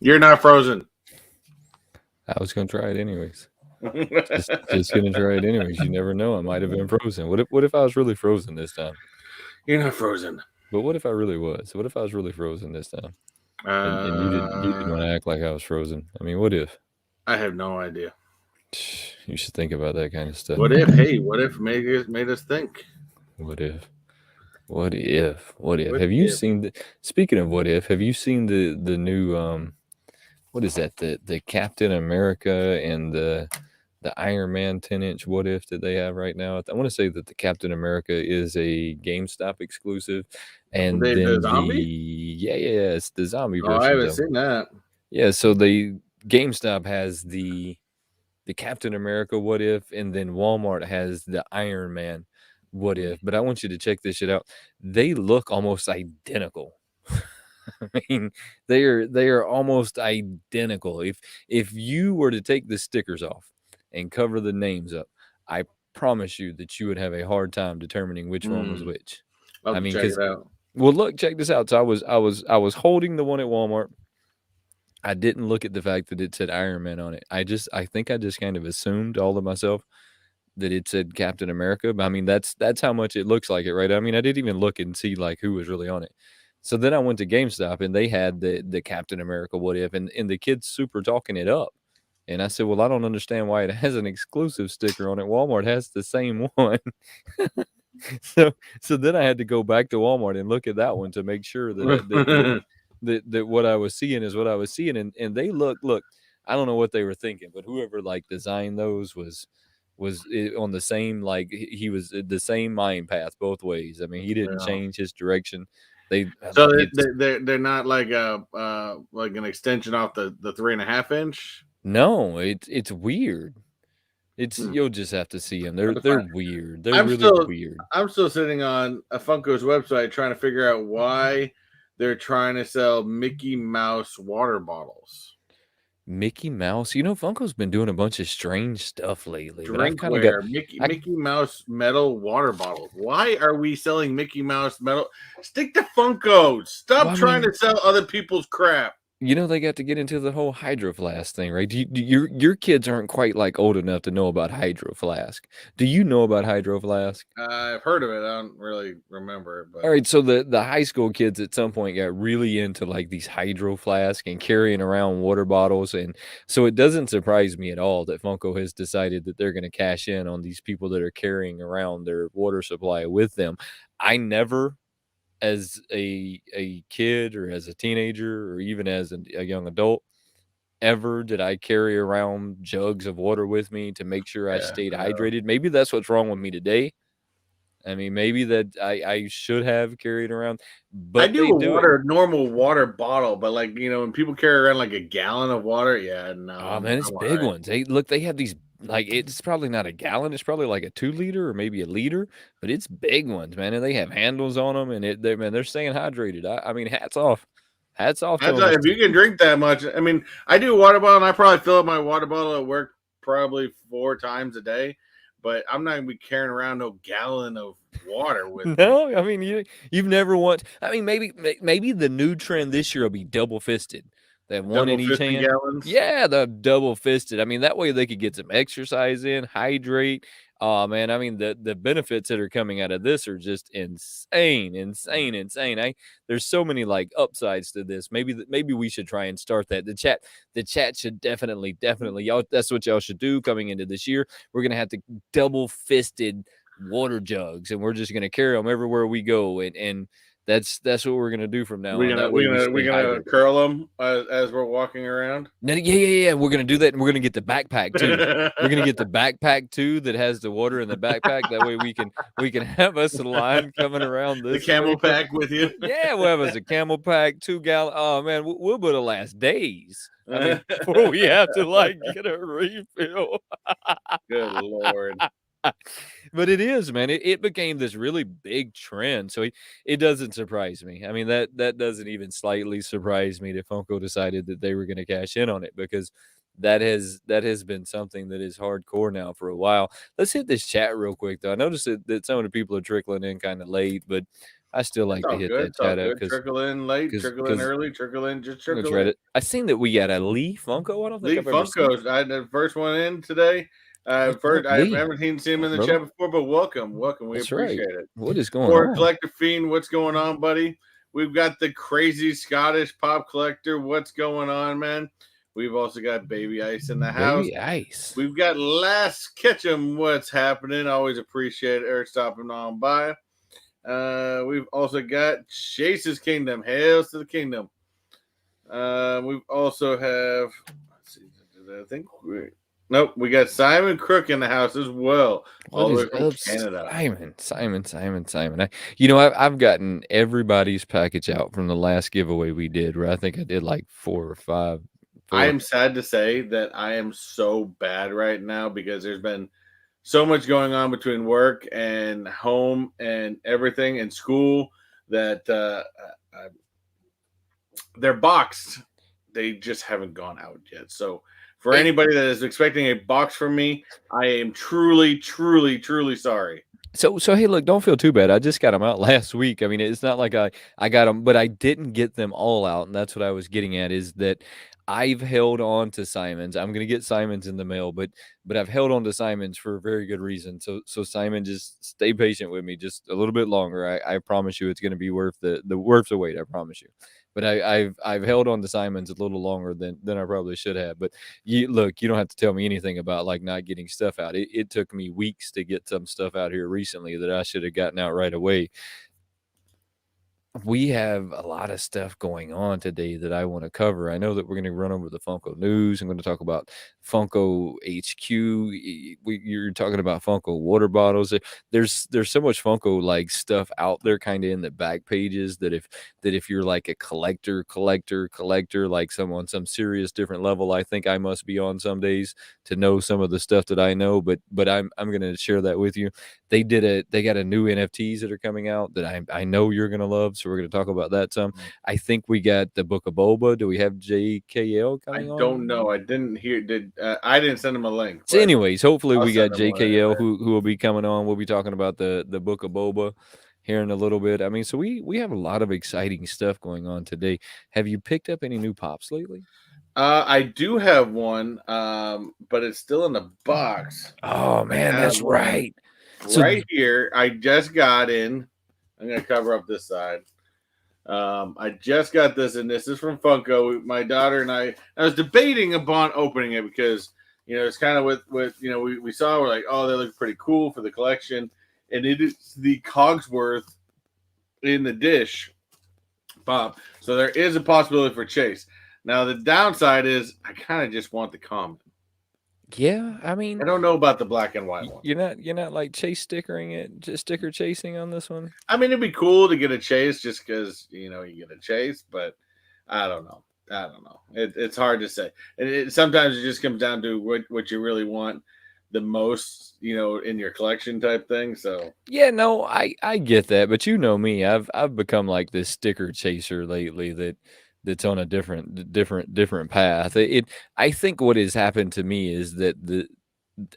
You're not frozen. I was gonna try it anyways. Just gonna try it anyways. You never know. I might have been frozen. What if I was really frozen this time? You're not frozen. But what if I really was? What if I was really frozen this time? And you didn't want Uh, to act like I was frozen. I mean, what if? I have no idea. You should think about that kind of stuff. What if? Hey, what if made us think? What if? What if? What if? What Have you if? seen the speaking of what if, have you seen the new what is that? The Captain America and the Iron Man 10-inch what if that they have right now? I want to say that the Captain America is a GameStop exclusive, and The then zombie? it's the zombie Oh, I versions haven't of them. seen that. Yeah, so GameStop has the Captain America what if, and then Walmart has the Iron Man what if. But I want you to check this shit out. They look almost identical. I mean, they are almost identical. If you were to take the stickers off and cover the names up, I promise you that you would have a hard time determining which one was which. I'll I have to mean, check because it out. well, look, check this out. So I was holding the one at Walmart. I didn't look at the fact that it said Iron Man on it. I think I just kind of assumed all to myself that it said Captain America. But I mean, that's how much it looks like it, right? I mean, I didn't even look and see like who was really on it. So then I went to GameStop and they had the Captain America what if, and the kids super talking it up. And I said, well, I don't understand why it has an exclusive sticker on it. Walmart has the same one. so then I had to go back to Walmart and look at that one to make sure that what I was seeing is what I was seeing. And they look, I don't know what they were thinking, but whoever like designed those was on the same, like he was the same mind path both ways. I mean, he didn't Yeah. change his direction. They So it's they're not like like an extension off the 3.5 inch. no, it's weird. It's Hmm. You'll just have to see them. Have to They're find. weird. They're I'm really still weird. I'm still sitting on a Funko's website trying to figure out why they're trying to sell Mickey Mouse water bottles. Mickey Mouse. You know, Funko's been doing a bunch of strange stuff lately, but I've kind of got Drinkware, I Mickey Mouse metal water bottles. Why are we selling Mickey Mouse metal? Stick to Funko. Stop well, I trying mean, to sell other people's crap. you know, they got to get into the whole Hydro Flask thing, right? Your kids aren't quite like old enough to know about Hydro Flask. Do you know about Hydro Flask? I've heard of it. I don't really remember it, All but right, so the high school kids at some point got really into like these Hydro Flask and carrying around water bottles, and so it doesn't surprise me at all that Funko has decided that they're going to cash in on these people that are carrying around their water supply with them. I never, as a kid or as a teenager or even as a young adult, ever did I carry around jugs of water with me to make sure I yeah, stayed no. hydrated. Maybe that's what's wrong with me today. I mean, maybe that I should have carried around, I but do they a do it. normal water bottle, but like when people carry around like a gallon of water, yeah, no, Oh man, it's I'm all big right. ones. They have these, like, it's probably not a gallon. It's probably like a 2 liter or maybe a liter, but it's big ones, man. And they have handles on them, and they're staying hydrated. I mean, hats off to That's them. if you can drink that much. I mean, I do a water bottle, and I probably fill up my water bottle at work probably 4 times a day. But I'm not gonna be carrying around no gallon of water with me. No, I mean you've never once. I mean, maybe the new trend this year will be double fisted. They have one Double in each fisting hand. gallons. Yeah, the double fisted. I mean, that way they could get some exercise in, hydrate. Oh man, I mean the benefits that are coming out of this are just insane, insane, insane. There's so many like upsides to this. Maybe we should try and start that. The chat should definitely y'all. That's what y'all should do coming into this year. We're gonna have to double fisted water jugs, and we're just going to carry them everywhere we go, and that's what we're going to do from now We're on. gonna That way we we're stay gonna hydrated. curl them as we're walking around. Yeah, we're going to do that, and we're going to get the backpack too. We're going to get the backpack too that has the water in the backpack. That way we can have us a line coming around The this camel way. pack with you. Yeah, we'll have us a camel pack, 2 gallon. Oh man, we'll be able to last days. I mean, before we have to like get a refill. Good Lord. But it is, man. It became this really big trend. So it doesn't surprise me. I mean, that doesn't even slightly surprise me that Funko decided that they were going to cash in on it, because that has been something that is hardcore now for a while. Let's hit this chat real quick though. I noticed that some of the people are trickling in kind of late, but I still It's like to all hit good. that It's all shout out good. because Trickle in late, trickle in because early, trickle in, just I'm gonna trickle try in. to. I seen that we got a Lee Funko. I don't think Lee I've ever seen. Funkos. I had the first one in today. What's up, First, I Lee? haven't seen him in the Brother. chat before, but welcome, welcome. We That's right. appreciate it. What is going For on? Collector Fiend, what's going on, buddy? We've got the crazy Scottish pop collector. What's going on, man? We've also got Baby Ice in the house. Baby Ice. We've got Last Ketchum. What's happening? Always appreciate Eric stopping on by. We've also got Chase's Kingdom. Hails to the kingdom. We've also have. Let's see. I think nope. We got Simon Crook in the house as well, all the way from Canada. Simon. I've gotten everybody's package out from the last giveaway we did, where I think I did like 4 or 5. I am sad to say that I am so bad right now because there's been so much going on between work and home and everything and school that they're boxed. They just haven't gone out yet. So for anybody that is expecting a box from me, I am truly, truly, truly sorry. So hey, look, don't feel too bad. I just got them out last week. I mean, it's not like I got them, but I didn't get them all out, and that's what I was getting at. Is that I've held on to Simon's. I'm gonna get Simon's in the mail, but I've held on to Simon's for a very good reason. So Simon, just stay patient with me, just a little bit longer. I promise you, it's gonna be worth the wait. I promise you. But I've held on to Simon's a little longer than I probably should have. But you don't have to tell me anything about like not getting stuff out. It took me weeks to get some stuff out here recently that I should have gotten out right away. We have a lot of stuff going on today that I want to cover. I know that we're going to run over the Funko news. I'm going to talk about Funko HQ. You're talking about Funko water bottles. There's so much Funko like stuff out there, kind of in the back pages that if you're like a collector, like on some serious different level, I think I must be on some days to know some of the stuff that I know. But I'm going to share that with you. They got a new NFTs that are coming out that I know you're going to love. So we're going to talk about that some. I think we got the Book of Boba. Do we have JKL coming on? I don't know. I didn't hear. I didn't send him a link. So anyways, hopefully we got JKL who who will be coming on. We'll be talking about the Book of Boba here in a little bit. I mean, so we have a lot of exciting stuff going on today. Have you picked up any new pops lately? I do have one, but it's still in the box. Oh man, that's right. Right here, I just got in. I'm gonna cover up this side. I just got this, and this is from Funko. My daughter and I was debating upon opening it because it's kind of with we saw, we're like, oh, they look pretty cool for the collection, and it is the Cogsworth in the dish pop. So there is a possibility for Chase. Now the downside is I kind of just want the common. Yeah, I mean, I don't know about the black and white one. You're not like chase stickering it, just sticker chasing on this one. I mean, it'd be cool to get a chase just because you get a chase, but I don't know. It's hard to say. And sometimes it just comes down to what you really want the most, in your collection type thing. So yeah, no, I get that, but you know me, I've become like this sticker chaser lately that's on a different path. I think what has happened to me is that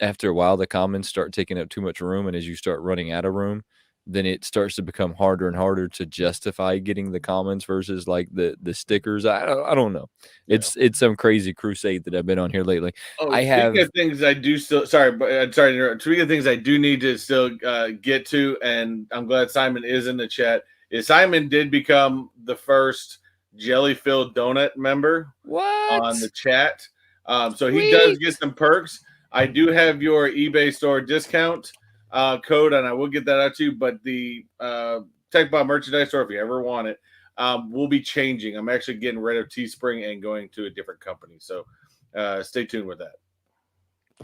after a while the comments start taking up too much room, and as you start running out of room, then it starts to become harder and harder to justify getting the comments versus like the stickers. I don't know. Yeah. It's some crazy crusade that I've been on here lately. Oh, speaking of things I do still sorry to interrupt. Speaking of things I do need to still get to, and I'm glad Simon is in the chat. Simon did become the first jelly-filled donut member on the chat. So he does get some perks. I do have your eBay store discount code, and I will get that out to you. But the Techbot merchandise store, if you ever want it, will be changing. I'm actually getting rid of Teespring and going to a different company. So stay tuned with that.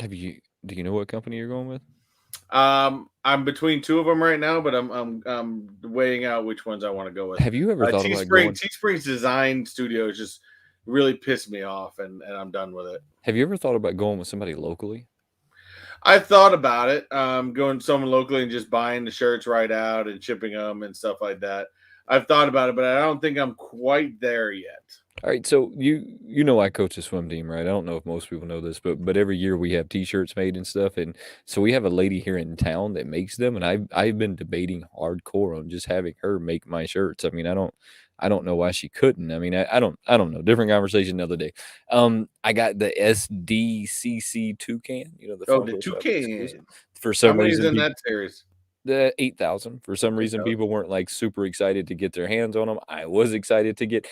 Do you know what company you're going with? I'm between two of them right now, but I'm weighing out which ones I want to go with. Have you ever thought about going? Teespring's design studios just really pissed me off, and I'm done with it. Have you ever thought about going with somebody locally? I thought about it, going to someone locally and just buying the shirts right out and shipping them and stuff like that. I've thought about it, but I don't think I'm quite there yet. All right, so you know I coach a swim team, right? I don't know if most people know this, but every year we have T-shirts made and stuff, and so we have a lady here in town that makes them, and I've been debating hardcore on just having her make my shirts. I mean, I don't know why she couldn't. I mean, I don't know. Different conversation another day. I got the SDCC toucan, the Oh, the Funko Shop exclusive. toucan. For How some many is reason, in people that series? the 8,000. For some reason, 8,000. people weren't, like, super excited to get their hands on them. I was excited to get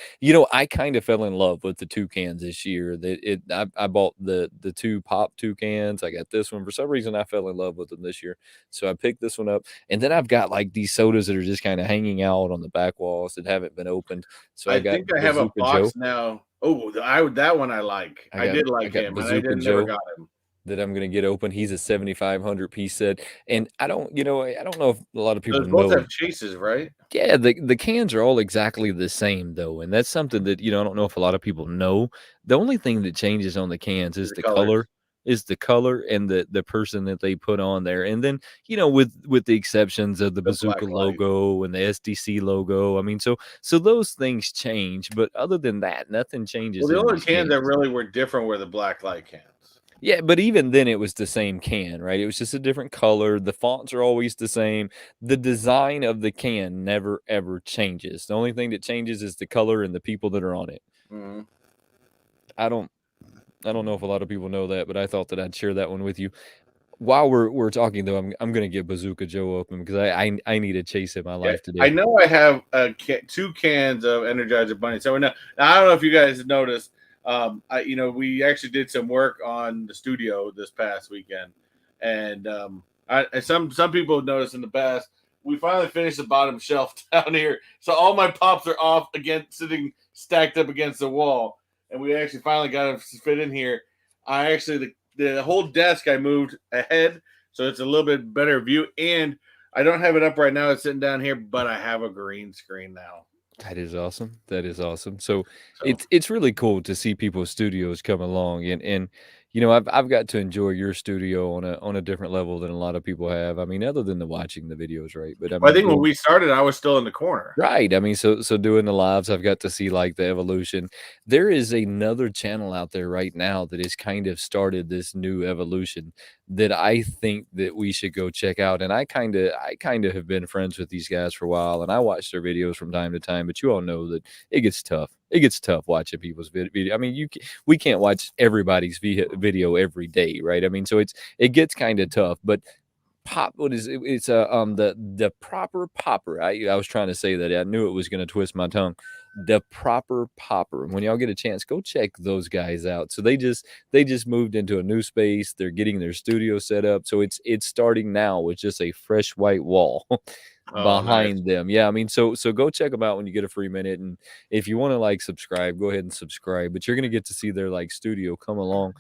I kinda fell in love with the toucans this year. That it I bought the 2 pop toucans. I got this one. For some reason, I fell in love with them this year. So I picked this one up, and then I've got, like, these sodas that are just kinda hanging out on the back walls that haven't been opened. So I I got think I have a Bazooka Joe. box now. Oh, that one I like. I I got did I like got him, and I Bazooka didn't never Joe got him. that I'm gonna get open. He's a 7,500 piece set, and I don't know if a lot of people Those both know. have chases, right? Yeah, the cans are all exactly the same though, and that's something that, I don't know if a lot of people know. The only thing that changes on the cans The colors. is the color and the person that they put on there. And then, with the exceptions of the The black Bazooka light. logo and the SDC logo. I mean, so those things change, but other than that, nothing Well, changes the in only these cans that cans. really were different were the black light cans. Yeah, but even then it was the same can, right? It was just a different color. The fonts are always the same. The design of the can never ever changes. The only thing that changes is the color and the people that are on it. Mhm. I don't I don't know if a lot of people know that, but I thought that I'd share that one with you. While we're talking though, I'm gonna get Bazooka Joe open because I need a chase in my Yeah, life I today. know I have two cans of Energizer Bunny. So now I don't know if you guys noticed. We actually did some work on the studio this past weekend, and some people have noticed in the past. We finally finished the bottom shelf down here, so all my pops are off again, sitting stacked up against the wall, and we actually finally got them to fit in here. I actually the whole desk I moved ahead, so it's a little bit better view, and I don't have it up right now. It's sitting down here, but I have a green screen now. That is awesome. That is awesome. So So it's really cool to see people's studios come along, and I've got to enjoy your studio on a different level than a lot of people have. I mean, other than the watching the videos, right? But I well, I mean, think when we started, I was still in the corner. right. I mean, so doing the lives, I've got to see like the evolution. There is another channel out there right now that has kind of started this new evolution that I think that we should go check out. And I kind of have been friends with these guys for a while, and I watch their videos from time to time. But you all know that it gets tough. It gets tough watching people's video. I mean, we can't watch everybody's video every day, right? I mean, so it gets kind of tough, but what is it? It's the proper popper. I was trying to say that. I knew it was going to twist my tongue. The proper popper. When y'all get a chance, go check those guys out. So they just moved into a new space. They're getting their studio set up. So it's starting now with just a fresh white wall Oh, nice. behind them. Yeah, I mean, so go check them out when you get a free minute. And if you want to like subscribe, go ahead and subscribe. But you're gonna get to see their like studio come along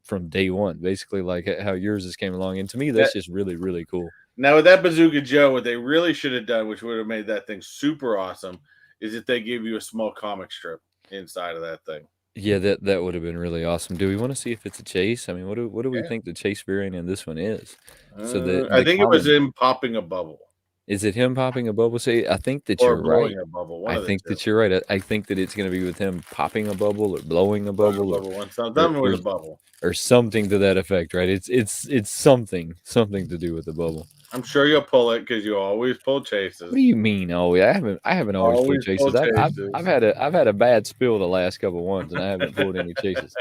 from day one, basically like how yours just came along. And to me, That that's just really, really cool. Now with that Bazooka Joe, what they really should have done, which would have made that thing super awesome, is if they gave you a small comic strip inside of that thing. Yeah, that would have been really awesome. Do we want to see if it's a chase? I mean, what do we Yeah. think the chase variant in this one is? So the I the think it was common him popping a bubble is it him popping a bubble? See, I think that or you're right. blowing a bubble, one I of the think two. that you're right. I think that it's going to be with him popping a bubble or blowing a Blowing a bubble bubble, one or something with or, a bubble. or something to that effect, right? It's something to do with the bubble. I'm sure you'll pull it because you always pull chases. What do you mean? Oh, yeah, I haven't always pulled Always pull chases. I've chases. had a bad spill the last couple ones, and I haven't pulled any chases.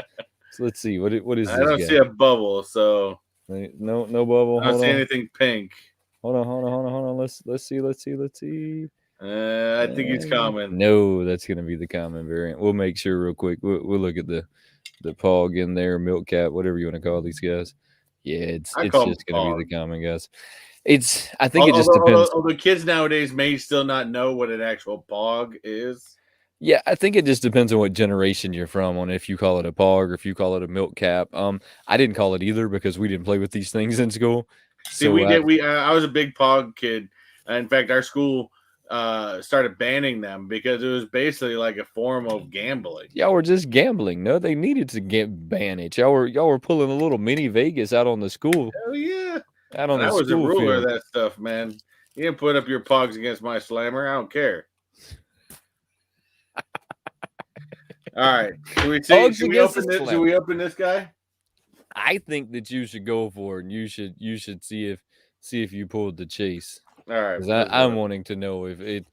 So let's see what is I this don't guy? see a bubble, so No bubble. I don't Hold see on, anything pink. hold on. Let's see. I think he's coming. No, that's gonna be the common variant. We'll make sure real quick. We'll look at the pog in there, milk cat, whatever you want to call these guys. Yeah, it's I it's call him just gonna be the Pog. common guys. I think it just Although, depends. although kids nowadays may still not know what an actual Pog is. Yeah, I think it just depends on what generation you're from, on if you call it a pog or if you call it a milk cap. I didn't call it either because we didn't play with these things in school. See, So we did. I was a big Pog kid. In fact, our school started banning them because it was basically like a form of gambling. y'all were just gambling. No, they needed to get ban it. Y'all were pulling a little mini Vegas Hell yeah! out on And I the was a school ruler of field. that stuff, man. You didn't put up your Pogs against my slammer. I don't care. All right. Should we see? Dogs Should we against open the this? Should Slam. we open this guy? I think that you should go for it, and you should see if you pulled the chase. All right. Because Let's I'm go. wanting to know if it.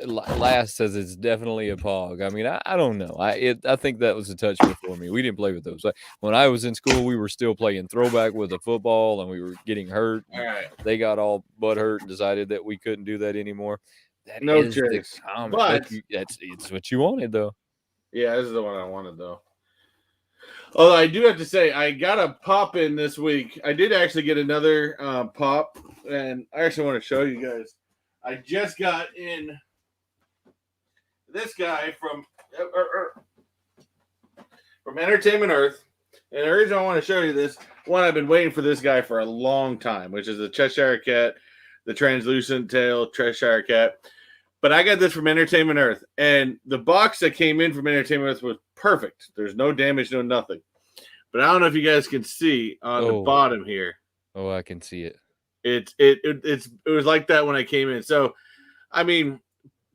Last says it's definitely a pog. I mean, I don't know. I think that was a touch before me. We didn't play with those. Like, when I was in school, we were still playing throwback with a football, and we were getting hurt. All right. They got all butt hurt and decided that we couldn't do that anymore. That No is the chase. common. But It's what you wanted though. yeah, this is the one I wanted though. Although I do have to say, I got a pop in this week. I did actually get another pop, and I actually want to show you guys. I just got in this guy from Entertainment Earth, and the reason I want to show you this one, I've been waiting for this guy for a long time, which is the Cheshire Cat, the translucent tail Cheshire Cat. But I got this from Entertainment Earth, and the box that came in from Entertainment Earth was perfect. There's no damage, no nothing. But I don't know if you guys can see on the bottom here. Oh, I can see it. It was like that when I came in. So, I mean,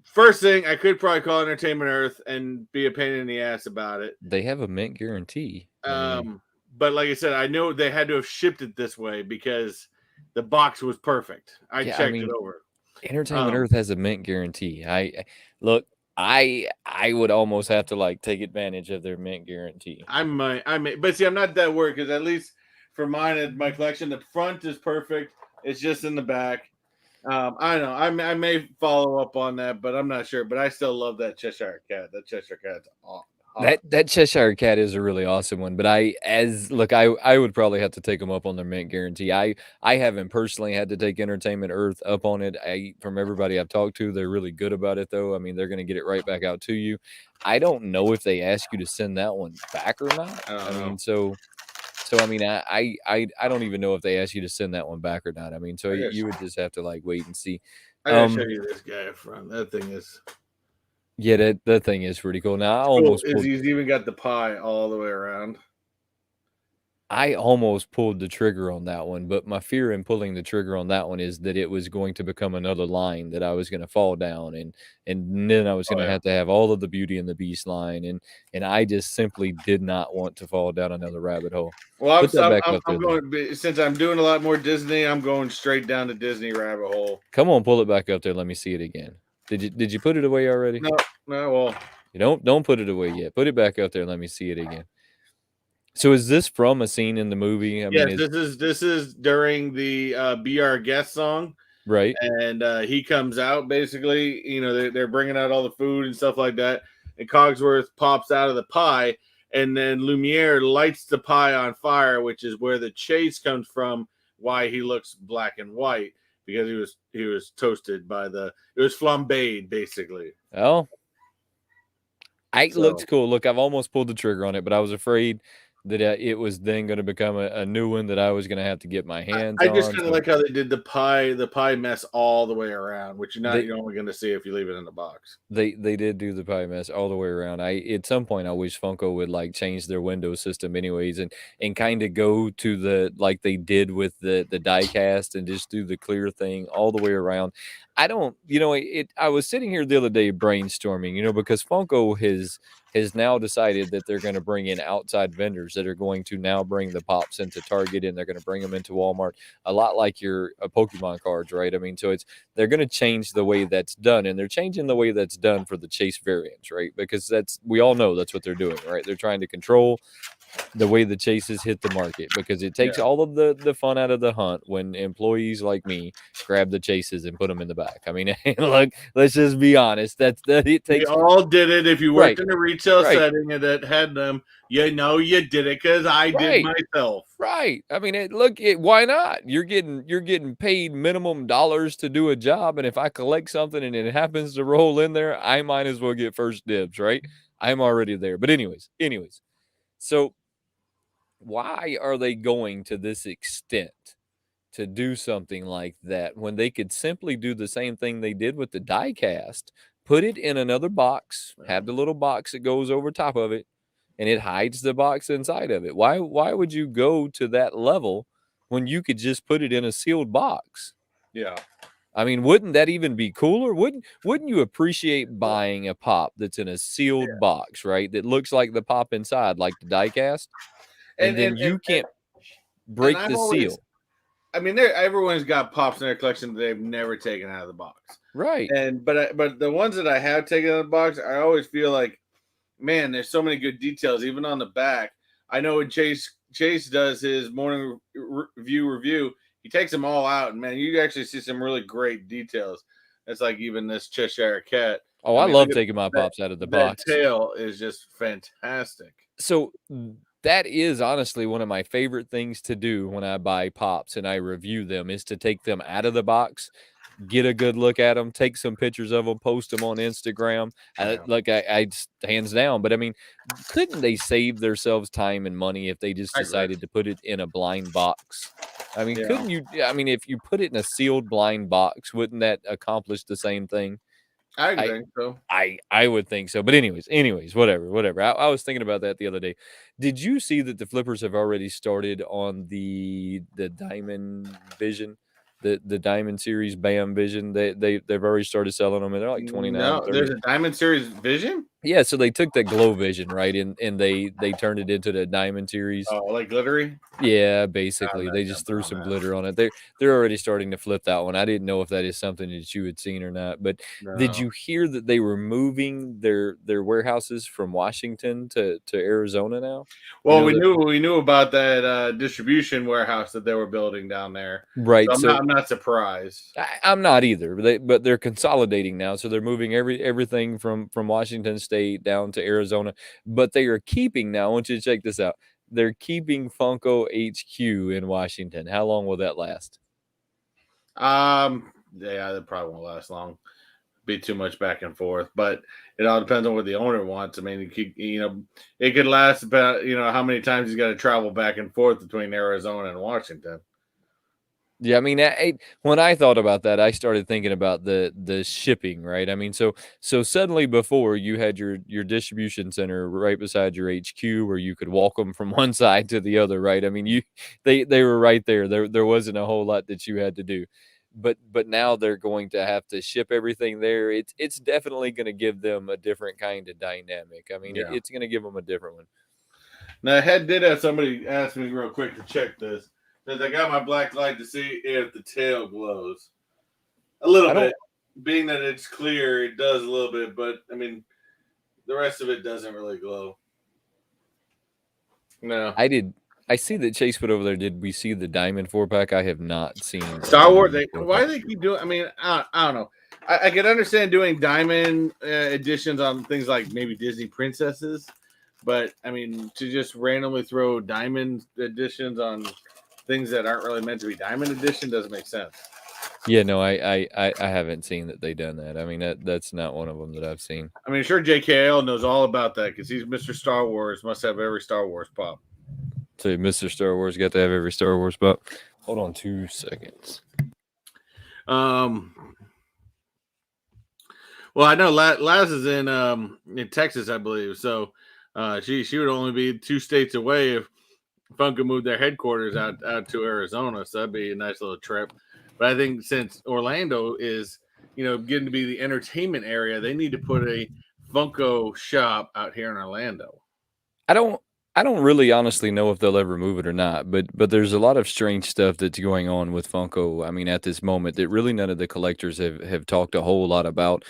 first thing, I could probably call Entertainment Earth and be a pain in the ass about it. They have a mint guarantee. But like I said, I know they had to have shipped it this way because the box was perfect. I checked it over. Entertainment Earth has a mint guarantee. I would almost have to like take advantage of their mint guarantee. I might, but see, I'm not that worried because at least for mine and my collection, the front is perfect. It's just in the back. I don't know. I may follow up on that, but I'm not sure. But I still love that Cheshire Cat. That Cheshire Cat's awesome. That Cheshire Cat is a really awesome one, but I would probably have to take them up on their mint guarantee. I haven't personally had to take Entertainment Earth up on it. From everybody I've talked to, they're really good about it though. I mean, they're going to get it right back out to you. I don't know if they ask you to send that one back or not. I mean, so I mean, I don't even know if they ask you to send that one back or not. I mean, so you would just have to like wait and see. I gotta show you this guy up front. That thing is. Yeah, that thing is pretty cool. Now he's even got the pie all the way around. I almost pulled the trigger on that one, but my fear in pulling the trigger on that one is that it was going to become another line that I was going to fall down, and then I was going to have all of the Beauty and the Beast line, and I just simply did not want to fall down another rabbit hole. Well, I'm going, since I'm doing a lot more Disney, I'm going straight down the Disney rabbit hole. Come on, pull it back up there. Let me see it again. Did you put it away already? No. Well, you don't put it away yet. Put it back up there and let me see it again. So is this from a scene in the movie? I mean, this is during the "Be Our Guest" song, right? And he comes out basically. You know, they're bringing out all the food and stuff like that, and Cogsworth pops out of the pie, and then Lumiere lights the pie on fire, which is where the chase comes from. Why he looks black and white. Because he was toasted by it was flambéed basically. Oh, it looks cool. Look, I've almost pulled the trigger on it, but I was afraid that it was then going to become a new one that I was going to have to get my hands on. I just kind of like how they did the pie mess all the way around, which you're only going to see if you leave it in the box. They did do the pie mess all the way around. At some point I wish Funko would like change their window system anyways and kind of go to the like they did with the die cast and just do the clear thing all the way around. I don't, I was sitting here the other day brainstorming, because Funko has now decided that they're going to bring in outside vendors that are going to now bring the pops into Target and they're going to bring them into Walmart, a lot like your Pokemon cards, right? I mean, so they're going to change the way that's done, and they're changing the way that's done for the chase variants, right? Because we all know that's what they're doing, right? They're trying to control the way the chases hit the market because it takes all of the fun out of the hunt when employees like me grab the chases and put them in the back. I mean, look, let's just be honest. That it takes. We all did it. If you worked in a retail setting and that had them, you did it because I did myself. Right. I mean, why not? You're getting paid minimum dollars to do a job, and if I collect something and it happens to roll in there, I might as well get first dibs, right? I'm already there. But anyways, so why are they going to this extent to do something like that when they could simply do the same thing they did with the die cast, put it in another box, have the little box that goes over top of it, and it hides the box inside of it? Why would you go to that level when you could just put it in a sealed box? Yeah. I mean, wouldn't that even be cooler? Wouldn't you appreciate buying a pop that's in a sealed box, right? That looks like the pop inside, like the diecast, And and and then and you can't and break I've the always, seal. I mean, there everyone's got pops in their collection that they've never taken out of the box. Right. And but the ones that I have taken out of the box, I always feel like, man, there's so many good details, even on the back. I know when Chase does his morning review, he takes them all out, and man, you actually see some really great details. It's like even this Cheshire cat. Oh, I I mean, look love at taking my that. pops out of the That box. tail is just fantastic. So that is honestly one of my favorite things to do when I buy pops and I review them is to take them out of the box, get a good look at them, take some pictures of them, post them on Instagram. Yeah, I hands down. But I mean, couldn't they save themselves time and money if they just I agree. decided to put it in a blind box? I mean, Yeah, couldn't you? I mean, if you put it in a sealed blind box, wouldn't that accomplish the same thing? I I think so. I would think so. But anyways, whatever. I was thinking about that the other day. Did you see that the flippers have already started on the Diamond Vision? The Diamond Series Bam Vision. They've already started selling them and they're like 29, No, 30. there's a Diamond Series Vision. Yeah, so they took that Glow Vision, right? And they turned it into the Diamond Series. Oh, like glittery. Yeah, I'm basically, not they just jumping threw on some that. glitter on it. They're already starting to flip that one. I didn't know if that is something that you had seen or not, but did No. you hear that they were moving their warehouses from Washington to Arizona now? You Well, know that we knew about that distribution warehouse that they were building down there, so right, so I'm not surprised. I'm not either, but they're consolidating now, so they're moving everything from Washington State down to Arizona, but they are keeping now. I want you to check this out. They're keeping Funko HQ in Washington. How long will that last? Yeah, that probably won't last long. Be too much back and forth, but it all depends on what the owner wants. I mean, it could last about how many times he's got to travel back and forth between Arizona and Washington. Yeah, I mean, when I thought about that, I started thinking about the shipping, right? I mean, so suddenly before you had your distribution center right beside your HQ where you could walk them from one side to the other, right? I mean, they were right there. There wasn't a whole lot that you had to do. But now they're going to have to ship everything there. It's definitely going to give them a different kind of dynamic. I mean, Yeah. it's going to give them a different one. Now, I did have somebody ask me real quick to check this. Says I got my black light to see if the tail glows a little I bit. don't Being that it's clear, it does a little bit, but I mean, the rest of it doesn't really glow. No. I did I see that Chase put over there, did we see the Diamond 4-pack? I have not seen a Star Wars. Diamond Why 4-pack. do they keep doing? I mean, I don't know. I can understand doing diamond editions on things like maybe Disney princesses, but I mean, to just randomly throw diamond editions on things that aren't really meant to be diamond edition doesn't make sense. Yeah, no, I haven't seen that they done that. I mean, that's not one of them that I've seen. I mean, sure, JKL knows all about that because he's Mr. Star Wars. Must have every Star Wars pop. So Mr. Star Wars got to have every Star Wars pop. Hold on 2 seconds. Um, well, I know Laz is in Texas, I believe. So she would only be 2 states away if Funko moved their headquarters out to Arizona. So that'd be a nice little trip. But I think since Orlando is getting to be the entertainment area, they need to put a Funko shop out here in Orlando. I don't I don't really honestly know if they'll ever move it or not, but there's a lot of strange stuff that's going on with Funko. I mean, at this moment, that really none of the collectors have talked a whole lot about.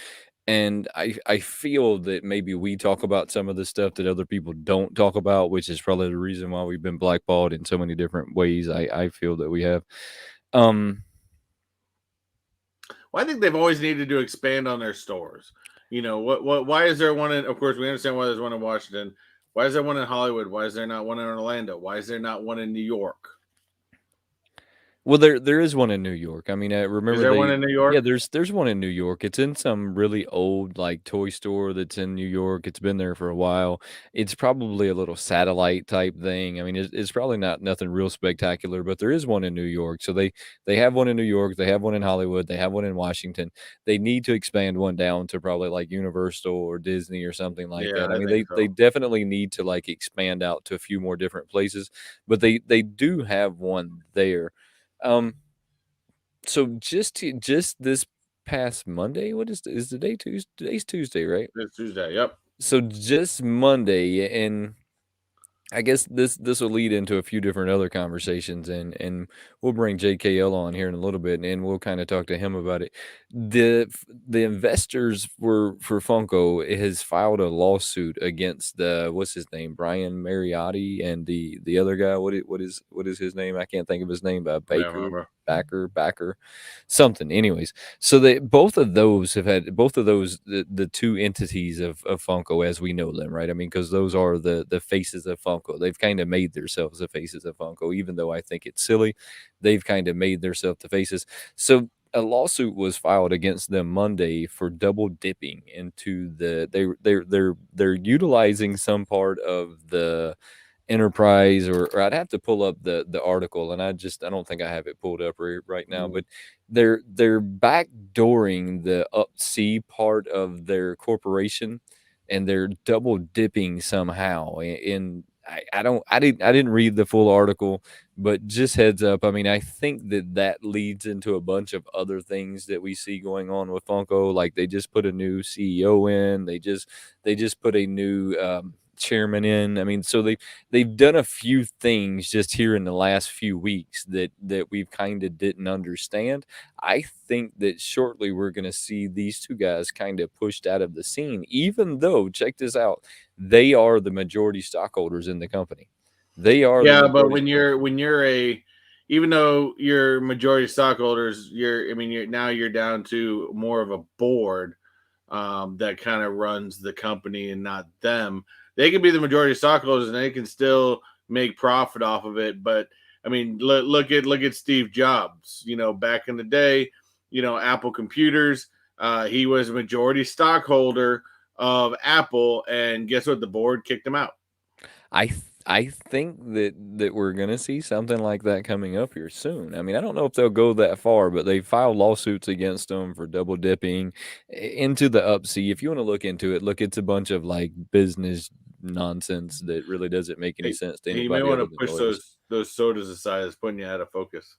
And I feel that maybe we talk about some of the stuff that other people don't talk about, which is probably the reason why we've been blackballed in so many different ways. I feel that we have. Um, Well, I think they've always needed to expand on their stores. What? Why is there one in? Of course, we understand why there's one in Washington. Why is there one in Hollywood? Why is there not one in Orlando? Why is there not one in New York? Well, there is one in New York. I mean, I Is remember there one they in New yeah, York? there's one in New York. It's in some really old like toy store that's in New York. It's been there for a while. It's probably a little satellite type thing. I mean, it's probably not nothing real spectacular, but there is one in New York. So they have one in New York. They have one in Hollywood. They have one in Washington. They need to expand one down to probably like Universal or Disney or something like Yeah, that. I I mean, think they so. definitely need to like expand out to a few more different places, but they do have one there. Um, So just this past Monday, what is the day Tuesday? Today's Tuesday, right? It's Tuesday. Yep. So just Monday, and I guess this will lead into a few different other conversations, and we'll bring JKL on here in a little bit, and we'll kind of talk to him about it. The investors for Funko has filed a lawsuit against the what's his name, Brian Mariotti, and the other guy. What is his name? I can't think of his name. I don't remember. Backer, something. Anyways, so they both of those have had both of those the two entities of Funko as we know them, right? I mean, because those are the faces of Funko. They've kind of made themselves the faces of Funko, even though I think it's silly. They've kind of made themselves the faces. So a lawsuit was filed against them Monday for double dipping into they're utilizing some part of the enterprise, or I'd have to pull up the article, and I don't think I have it pulled up right now, but they're backdooring the up C part of their corporation, and they're double dipping somehow in I didn't read the full article, but just heads up. I mean, I think that leads into a bunch of other things that we see going on with Funko. Like they just put a new CEO in. They just put a new chairman in. I mean, so they've done a few things just here in the last few weeks that we've kind of didn't understand. I think that shortly we're going to see these two guys kind of pushed out of the scene, even though, check this out, they are the majority stockholders in the company. They are the Yeah, but majority. when you're a, even though you're majority stockholders, you're down to more of a board that kind of runs the company and not them. They can be the majority stockholders and they can still make profit off of it. But I mean, look at Steve Jobs. You know, back in the day, you know, Apple Computers. He was a majority stockholder of Apple, and guess what? The board kicked him out. I think that we're gonna see something like that coming up here soon. I mean, I don't know if they'll go that far, but they filed lawsuits against them for double dipping into the up C. If you want to look into it, look, it's a bunch of like business nonsense that really doesn't make any Hey, sense to hey, you may anybody want other to than push lawyers. those sodas aside. It's putting you out of focus.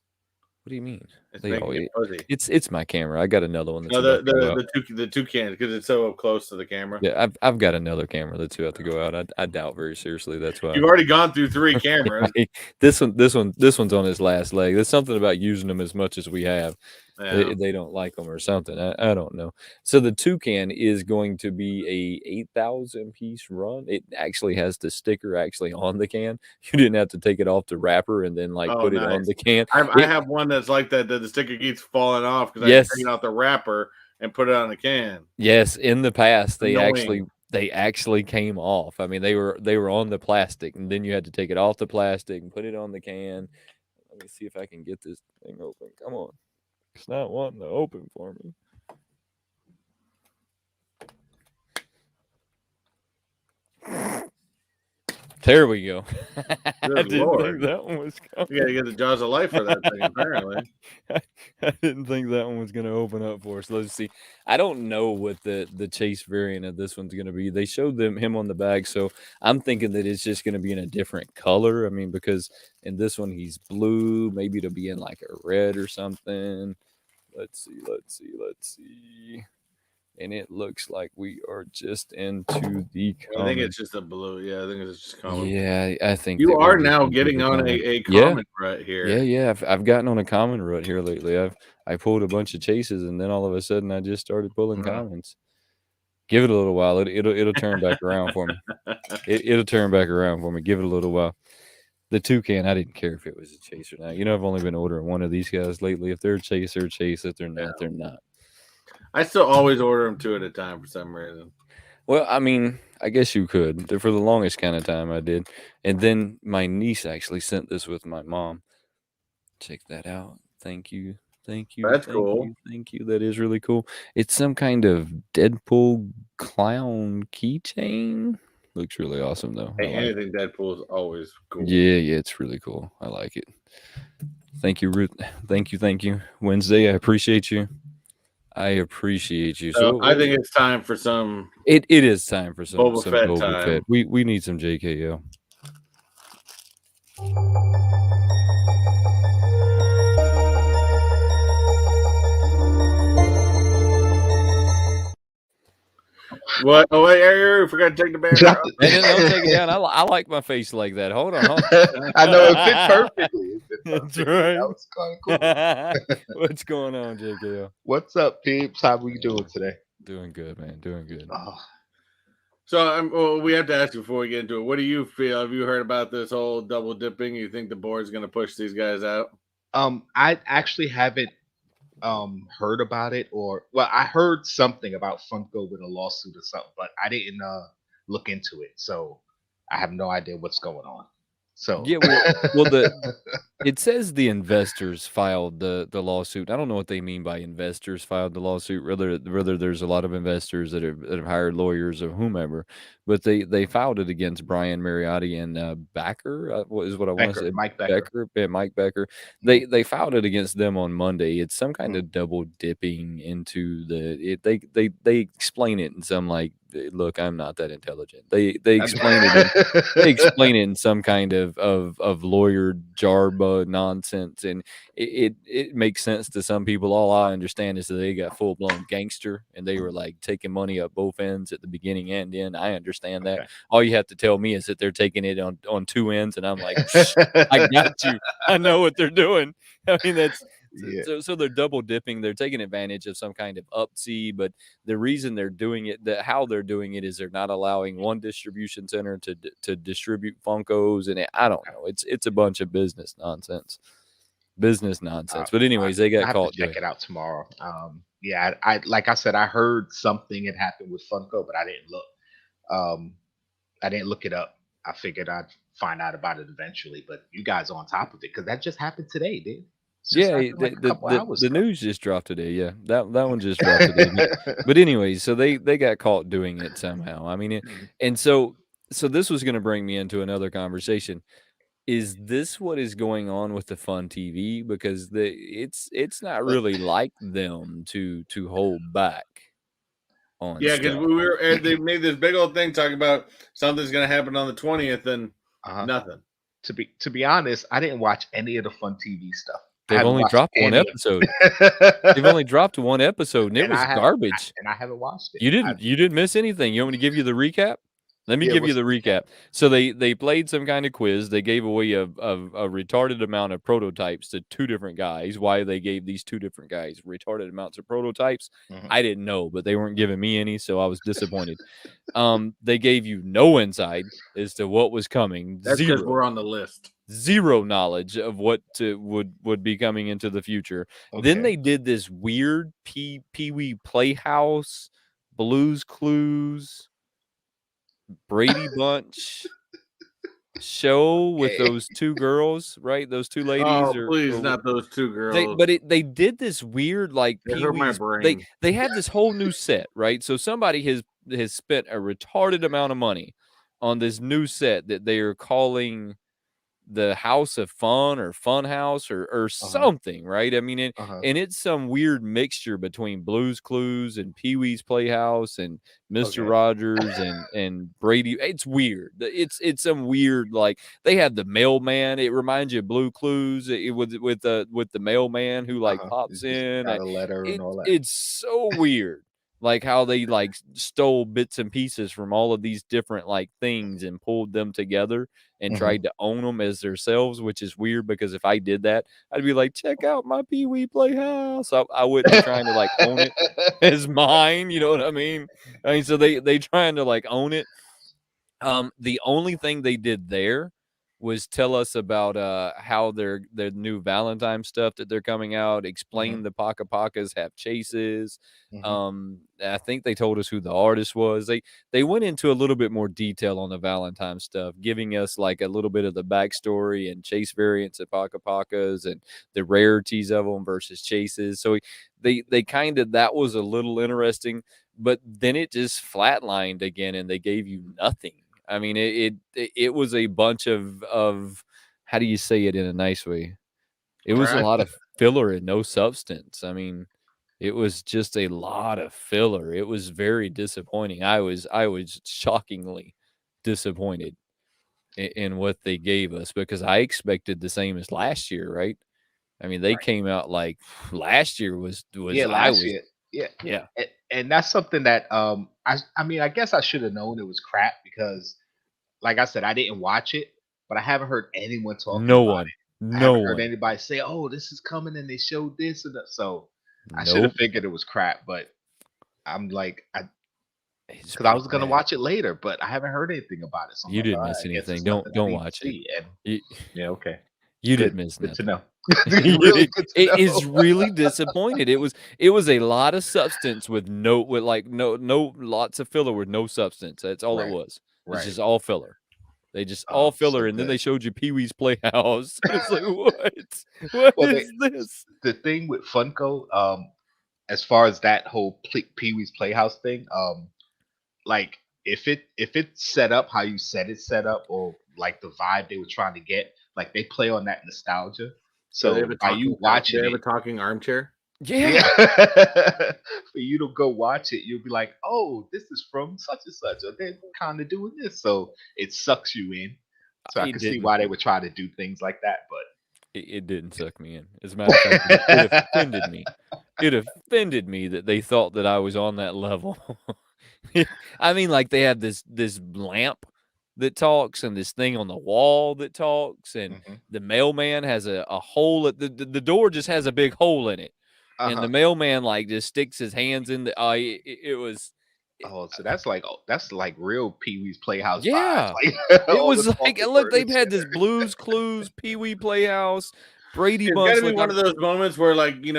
What do you mean? It's They making all it fuzzy. it's my camera. I got another one that's No, about to go out. the two cans because it's so up close to the camera. Yeah, I've got another camera that's about to go out. I doubt very seriously that's why. You've already gone through three cameras. This one's on his last leg. There's something about using them as much as we have. Yeah. They don't like them or something. I don't know. So the toucan is going to be a 8,000 piece run. It actually has the sticker actually on the can. You didn't have to take it off the wrapper and then like Oh, put it on nice. the can. I have one that's like that. That the sticker keeps falling off because I have to take Yes, it out the wrapper and put it on the can. yes. In the past, Annoying. they actually came off. I mean, they were on the plastic, and then you had to take it off the plastic and put it on the can. Let me see if I can get this thing open. Come on. It's not wanting to open for me. There we go. I Good didn't think lord. that one was You got to coming. get the jaws of life for that thing. Apparently. I didn't think that one was going to open up for us. Let's see. I don't know what the chase variant of this one's going to be. They showed him on the bag, so I'm thinking that it's just going to be in a different color. I mean, because in this one he's blue. Maybe it'll be in like a red or something. Let's see. And it looks like we are just into the I think common. it's just a blue. Yeah, I think it's just common. Yeah, I think You that we're are just now into getting the on common. a Yeah, common right yeah, here. yeah. I've gotten on a common rut here lately. I pulled a bunch of chases, and then all of a sudden I just started pulling Uh, commons. Give it a little while. It'll turn back around for me. It'll turn back around for me. Give it a little while. The toucan, I didn't care if it was a chase or not. You know, I've only been ordering one of these guys lately. If they're a chase, they're a chase. If they're yeah. not, they're not. I still always order them two at a time for some reason. Well, I mean, I guess you could. For the longest kind of time, I did. And then my niece actually sent this with my mom. Check that out. Thank you. Thank you. That's Thank cool. you. Thank you. That is really cool. It's some kind of Deadpool clown keychain. Looks really awesome, though. I Hey, like it. anything Deadpool is always cool. Yeah, yeah, it's really cool. I like it. Thank you, Ruth. Thank you. Wednesday, I appreciate you. I appreciate you. So So I think it's time for some it is time for some Boba Fett Boba time. Fett. We need some JKO. What? Oh wait, hey, forgot to take the banner. Drop And then don't take it it. down. I like my face like that. Hold on. I know it fit perfectly. It fit That's perfectly. That right. was kind of cool. What's going on, JKL? What's up, peeps? How we doing today? Doing good, man. Doing good. Oh, So well, we have to ask you before we get into it. What do you feel? Have you heard about this whole double dipping? You think the board's going to push these guys out? I actually haven't heard about it, or well, I heard something about Funko with a lawsuit or something, but I didn't look into it, so I have no idea what's going on. So Yeah, well, it says the investors filed the lawsuit. I don't know what they mean by investors filed the lawsuit. Whether there's a lot of investors that have hired lawyers or whomever, but they filed it against Brian Mariotti and Backer. What is what I want to Becker, say? Mike Becker. Mike Becker. Mhm. They filed it against them on Monday. It's some kind Mhm. of double dipping into they explain it in some like, look, I'm not that intelligent. They explain it in they explain it in some kind of lawyer jarba nonsense, and it makes sense to some people. All I understand is that they got full blown gangster, and they were like taking money up both ends at the beginning and end. I understand that. Okay. All you have to tell me is that they're taking it on two ends, and I'm like, "Psh, I got you. I know what they're doing. I mean, that's Yeah. so they're double dipping. They're taking advantage of some kind of upsee, but the reason they're doing it, how they're doing it, is they're not allowing one distribution center to distribute Funkos, and I don't know. It's a bunch of business nonsense. But anyways, they I got have to caught check doing it it. out tomorrow. Yeah, I like I said, I heard something had happened with Funko, but I didn't look. Um, I didn't look it up. I figured I'd find out about it eventually. But you guys are on top of it because that just happened today, dude. It's just Yeah, happened like a couple hours the ago. news just dropped today. Yeah, that one just dropped today. But anyways, so they got caught doing it somehow. I mean, Mhm. and so this was going to bring me into another conversation. Is this what is going on with the Fun TV? Because it's not But really like them to hold back on Yeah, because stuff. we were and they made this big old thing talking about something's going to happen on the 20th and uh nothing. to be honest, I didn't watch any of the Fun TV stuff. I They've haven't only watched dropped one any of episode. They've it, only dropped one episode, and it and was garbage. I haven't watched it. You didn't miss anything. You want me to give you the recap? Let me Yeah, give you what's the the recap? recap. So they played some kind of quiz. They gave away a retarded amount of prototypes to two different guys. Why they gave these two different guys retarded amounts of prototypes, Mhm. I didn't know, but they weren't giving me any, so I was disappointed. They gave you no insight as to what was coming. That's because we're on the list. Zero knowledge of what would be coming into the future. Then Okay. they did this weird Pee Wee Playhouse, Blues Clues, Brady Bunch show with Okay. those two girls, right? Those two ladies, Oh, please, not those two girls. they did this weird like They hurt my Pee-wee's brain. they have this whole new set, right? So somebody has spent a retarded amount of money on this new set that they are calling the House of Fun or Fun House or Uh-huh. something, right? I mean, Uh-huh. and it's some weird mixture between Blue's Clues and Pee Wee's Playhouse and Mister Okay. Rogers and Brady. It's weird. It's some weird like they had the mailman. It reminds you of Blue Clues. With the mailman who like Uh-huh. pops It's just in. got a letter and all that. It's so weird. Like how they like stole bits and pieces from all of these different like things and pulled them together and Mhm. tried to own them as themselves, which is weird because if I did that, I'd be like, check out my Pee Wee Playhouse. I wouldn't be trying to like own it as mine. You know what I mean? I mean, so they trying to like own it. The only thing they did there was tell us about how their new Valentine stuff that they're coming out, Mhm. explain the Paka Pakas have chases. Mhm. I think they told us who the artist was. They went into a little bit more detail on the Valentine stuff, giving us like a little bit of the backstory and chase variants of Paka Pakas and the rarities of them versus chases. So they kind of that was a little interesting, but then it just flatlined again and they gave you nothing. I mean, it was a bunch of how do you say it in a nice way? It was a Trash. lot of filler and no substance. I mean, it was just a lot of filler. It was very disappointing. I was shockingly disappointed in what they gave us because I expected the same as last year, right? I mean, they Right. came out like last year was Yeah, I last was year. Yeah. yeah. and that's something that I mean I guess I should have known it was crap because like I said I didn't watch it, but I haven't heard anyone talking No about one. it. I No haven't heard one. anybody say, "Oh, this is coming," and they showed this and that. So I should have Nope. figured it was crap, but I'm like, It's because I pretty was gonna bad. watch it later, but I haven't heard anything about it. So I'm You like, didn't all right, miss I guess anything. it's nothing I Don't need to watch it. see. And You, yeah, okay, you good, didn't miss good to nothing. know. You Really did. good to It know. is really disappointed. It was a lot of substance with no lots of filler with no substance. That's all it Right, was. It's right. just all filler. They just all Oh, filler, so and then they good. showed you Pee Wee's Playhouse, and it's like, what? What Well, is this? the thing with Funko, as far as that whole Pee Wee's Playhouse thing, like if it's set up how you said it's set up, or like the vibe they were trying to get, like they play on that nostalgia. Do they have So a by talking? you Do watching they have a it, talking armchair? Yeah, yeah, for you to go watch it, you'll be like, oh, this is from such and such, or they're kind of doing this, so it sucks you in. So I it can see didn't. why they would try to do things like that, It didn't suck me in. As a matter of fact, it offended me. It offended me that they thought that I was on that level. I mean, like they have this lamp that talks and this thing on the wall that talks, and but the mailman has a hole at the door just has a big hole in it, and the uh-huh. mailman like just sticks his hands in the. It was. Oh, so that's like real Pee Wee's Playhouse vibes, Yeah, like it all the was like talking look, they've had furniture. this Blues Clues, Pee Wee Playhouse, Brady It's got Bunch. to be Like one of I'm, those moments where, like, you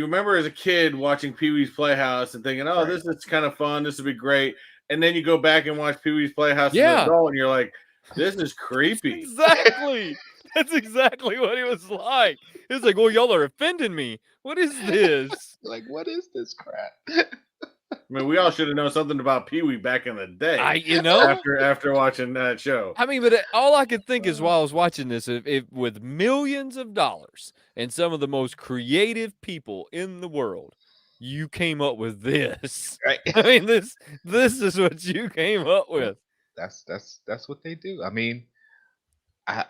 remember as a kid watching Pee Wee's Playhouse and thinking, "Oh, Right. this is kind of fun. This would be great." And then you go back and watch Pee Wee's Playhouse as an yeah, adult, and you're like, "This is creepy." exactly. That's exactly what it was like. It's like, well, y'all are offending me. What is this? Like, what is this crap? I mean, we all should have known something about Pee Wee back in the day You know. after watching that show. I mean, but all I could think is Uh, while I was watching this, if with millions of dollars and some of the most creative people in the world, you came up with this. right. I mean, this is what you came up with. That's what they do. I mean, I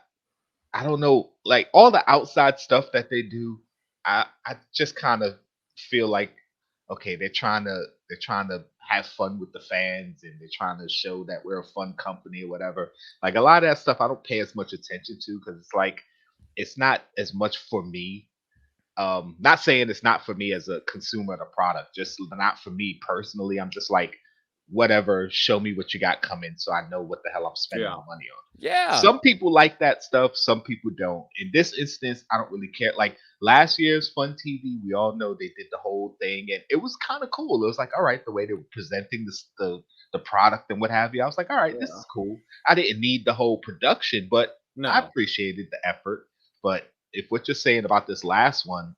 I don't know, like all the outside stuff that they do, I just kind of feel like okay, they're trying to have fun with the fans, and they're trying to show that we're a fun company or whatever. Like a lot of that stuff I don't pay as much attention to because it's like it's not as much for me. Not saying it's not for me as a consumer of the product, just not for me personally. I'm just like, whatever, show me what you got coming so I know what the hell I'm spending Yeah. my money on. Yeah. Some people like that stuff, some people don't. In this instance, I don't really care. Like last year's Fun TV, we all know they did the whole thing, and it was kind of cool. It was like, all right, the way they were presenting this, the product and what have you. I was like, all right, this Yeah. is cool. I didn't need the whole production, but I No. appreciated the effort. But if what you're saying about this last one,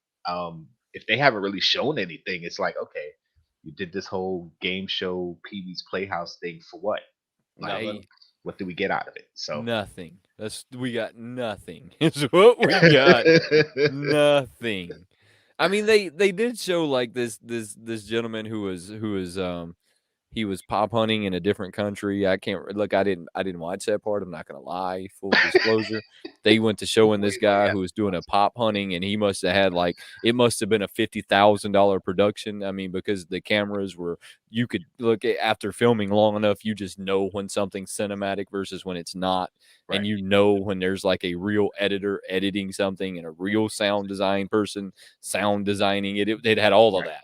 if they haven't really shown anything, it's like, okay, you did this whole game show Pee Wee's Playhouse thing for what? Like, Nothing. what do we get out of it? So Nothing. We got nothing. Is what we got. Nothing. I mean, they did show like this gentleman who was he was pop hunting in a different country. I can't look. I didn't watch that part. I'm not gonna lie. Full disclosure. They went to showing this Wait, no, guy yeah. who was doing a pop hunting, and he must have had like it must have been a $50,000 production. I mean, because the cameras were you could look at after filming long enough, you just know when something's cinematic versus when it's not, Right. and you know when there's like a real editor editing something and a real sound design person sound designing it. It had all of Right. that.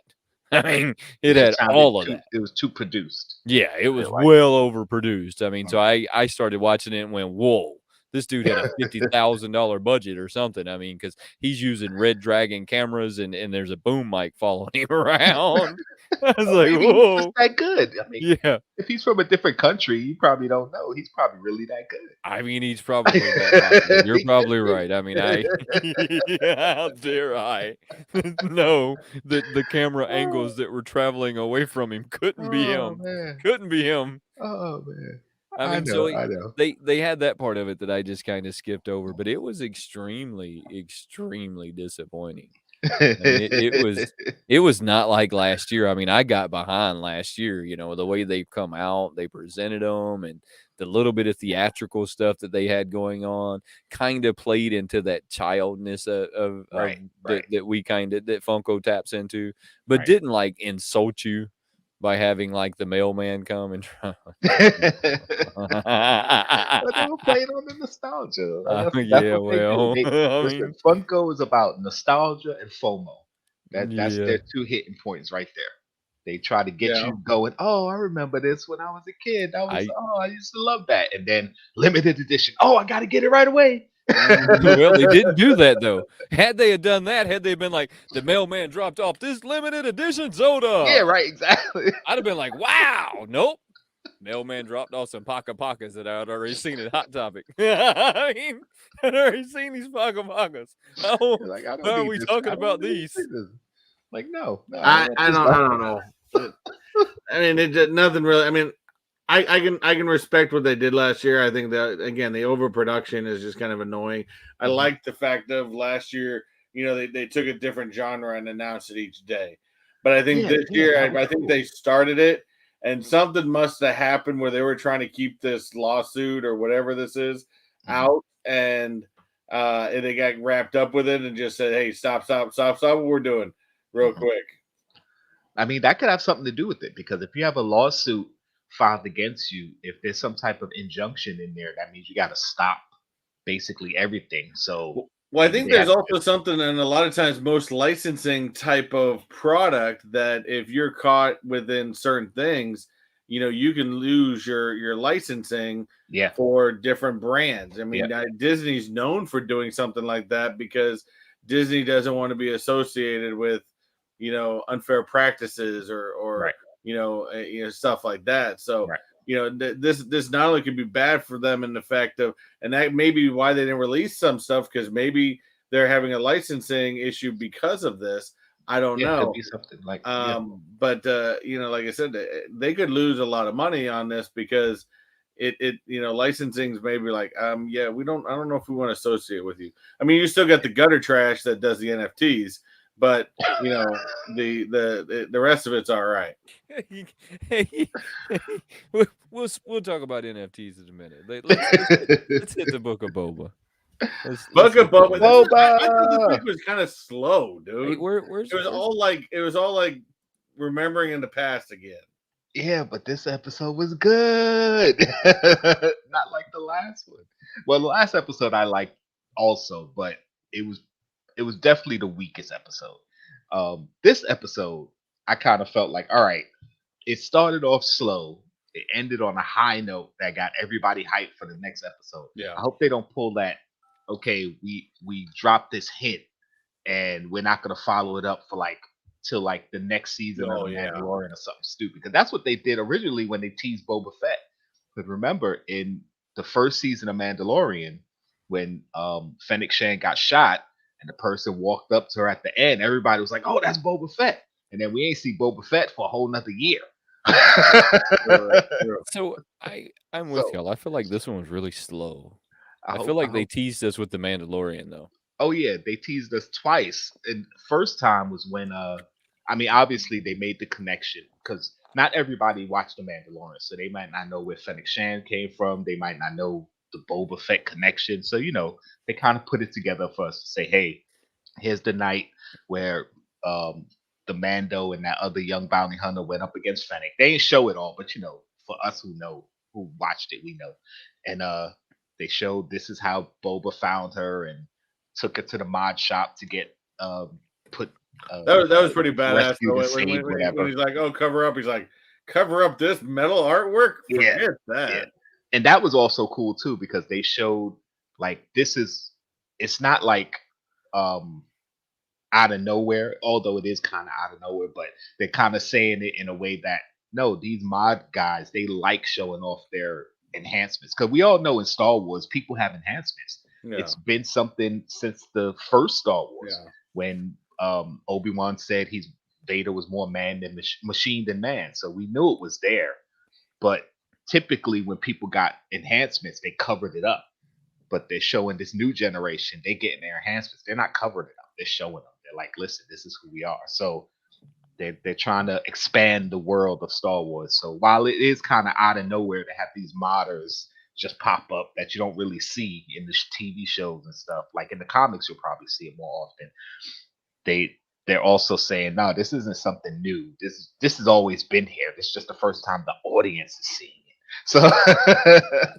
I mean, it It had sounded all of too. that. It was too produced. Yeah, it I was feel like. well overproduced. I mean, so Mhm. I started watching it and went, "Whoa, this dude had a $50,000 budget or something." I mean, because he's using Red Dragon cameras and there's a boom mic following him around. I was Well, like, maybe he's just "Whoa, that good. I mean, yeah." if he's from a different country, you probably don't know. He's probably really that I mean, he's probably that popular. You're good. He could probably be. right. I mean, how dare I know that the camera Oh, angles that were traveling away from him couldn't be oh him. man. Couldn't be him. Oh man. I I mean, so know. I know. they had that part of it that I just kind of skipped over, but it was extremely, extremely disappointing. I mean, it was not like last year. I mean, I got behind last year, the way they've come out, they presented them, and the little bit of theatrical stuff that they had going on kind of played into that childness of Right. Right. that we kind of that Funko taps into, but Right. didn't like insult you by having like the mailman come and try. But they were playing on the nostalgia. Like, that's Yeah, what they do. well, They I listen. mean, Funko is about nostalgia and FOMO. That's yeah, their two hitting points right there. They try to get Yeah. you going. Oh, I remember this when I was a kid. I I used to love that. And then limited edition. Oh, I got to get it right away. well, they didn't do that though. Had they had done that, had they been like the mailman dropped off this limited edition soda, Yeah, right. Exactly. I'd have been like, wow, nope. Mailman dropped off some Paka Pakas that I'd already seen at Hot Topic. I mean, I'd already seen these Paka Pakas. How Like I don't are need we this. talking I don't about need these? this. Like no, I this don't know. I mean, it did nothing really. I mean, I can respect what they did last year. I think that again, the overproduction is just kind of annoying. I Mhm. like the fact of last year, they took a different genre and announced it each day. But I think this year, that was I think cool. they started it, and something must have happened where they were trying to keep this lawsuit or whatever this is Mhm. out, and they got wrapped up with it and just said, "Hey, stop what we're doing, real Mhm. quick." I mean, that could have something to do with it because if you have a lawsuit filed against you, if there's some type of injunction in there, that means you got to stop basically everything. So Well, I maybe think they there's had to also something, and a lot of times, most licensing type of product that if you're caught within certain things, you can lose your licensing yeah, for different brands. I yeah, mean, Disney's known for doing something like that because Disney doesn't want to be associated with, unfair practices or right, stuff like that. So, right. this not only could be bad for them in the fact of, and that may be why they didn't release some stuff because maybe they're having a licensing issue because of this. I don't Yeah, it could know. be something like But like I said, they could lose a lot of money on this because licensing's maybe like, yeah, I don't know if we want to associate with you. I mean, you still got the gutter trash that does the NFTs, but the rest of it's all right. Hey, we'll talk about NFTs in a minute. Let's hit the book of Boba. Let's Book hit of Boba. that. I thought this Boba. week was kind of slow, Hey, dude. where's It was all like remembering in the past again. Yeah, but this episode was good. Not like the last one. Well, the last episode I liked also, but it was it was definitely the weakest episode. This episode, I kind of felt like, all right, it started off slow. It ended on a high note that got everybody hyped for the next episode. Yeah. I hope they don't pull that. Okay, we dropped this hit and we're not gonna follow it up for like till like the next season of Oh the yeah. Mandalorian or something stupid. Because that's what they did originally when they teased Boba Fett. But remember, in the first season of Mandalorian, when Fennec Shand got shot and the person walked up to her at the end, everybody was like, "Oh, that's Boba Fett," and then we ain't see Boba Fett for a whole nother year. So I'm with So y'all. I feel like this one was really slow. I I feel hope. I like they hope. teased us with the Mandalorian though. Oh yeah, they teased us twice. And first time was when I mean obviously they made the connection because not everybody watched the Mandalorian, so they might not know where Fennec Shand came from. They might not know the Boba Fett connection. So they kind of put it together for us to say, hey, here's the night where um the Mando and that other young bounty hunter went up against Fennec. They didn't show it all, but for us who watched it, we know. And they showed this is how Boba found her and took her to the mod shop to get put That was pretty badass. rescued So and when, saved, when whatever. he's like, "Oh, cover up," he's like, "Cover up this metal artwork? Yeah, Forget yeah. that." And that was also cool too because they showed like it's not like um out of nowhere, although it is kind of out of nowhere, but they're kind of saying it in a way that no, these mod guys, they like showing off their enhancements. Because we all know in Star Wars, people have enhancements. Yeah. It's been something since the first Star Wars Yeah. when Obi-Wan said Vader was more man than machine than man. So we knew it was there. But typically when people got enhancements, they covered it up. But they're showing this new generation, they getting their enhancements. They're not covering it up. They're showing them. They're like, listen, this is who we are. So they're trying to expand the world of Star Wars. So while it is kind of out of nowhere to have these modders just pop up that you don't really see in the TV shows and stuff, like in the comics, you'll probably see it more often. they're also saying, no, this isn't something new. This has always been here. This is just the first time the audience is seeing it. So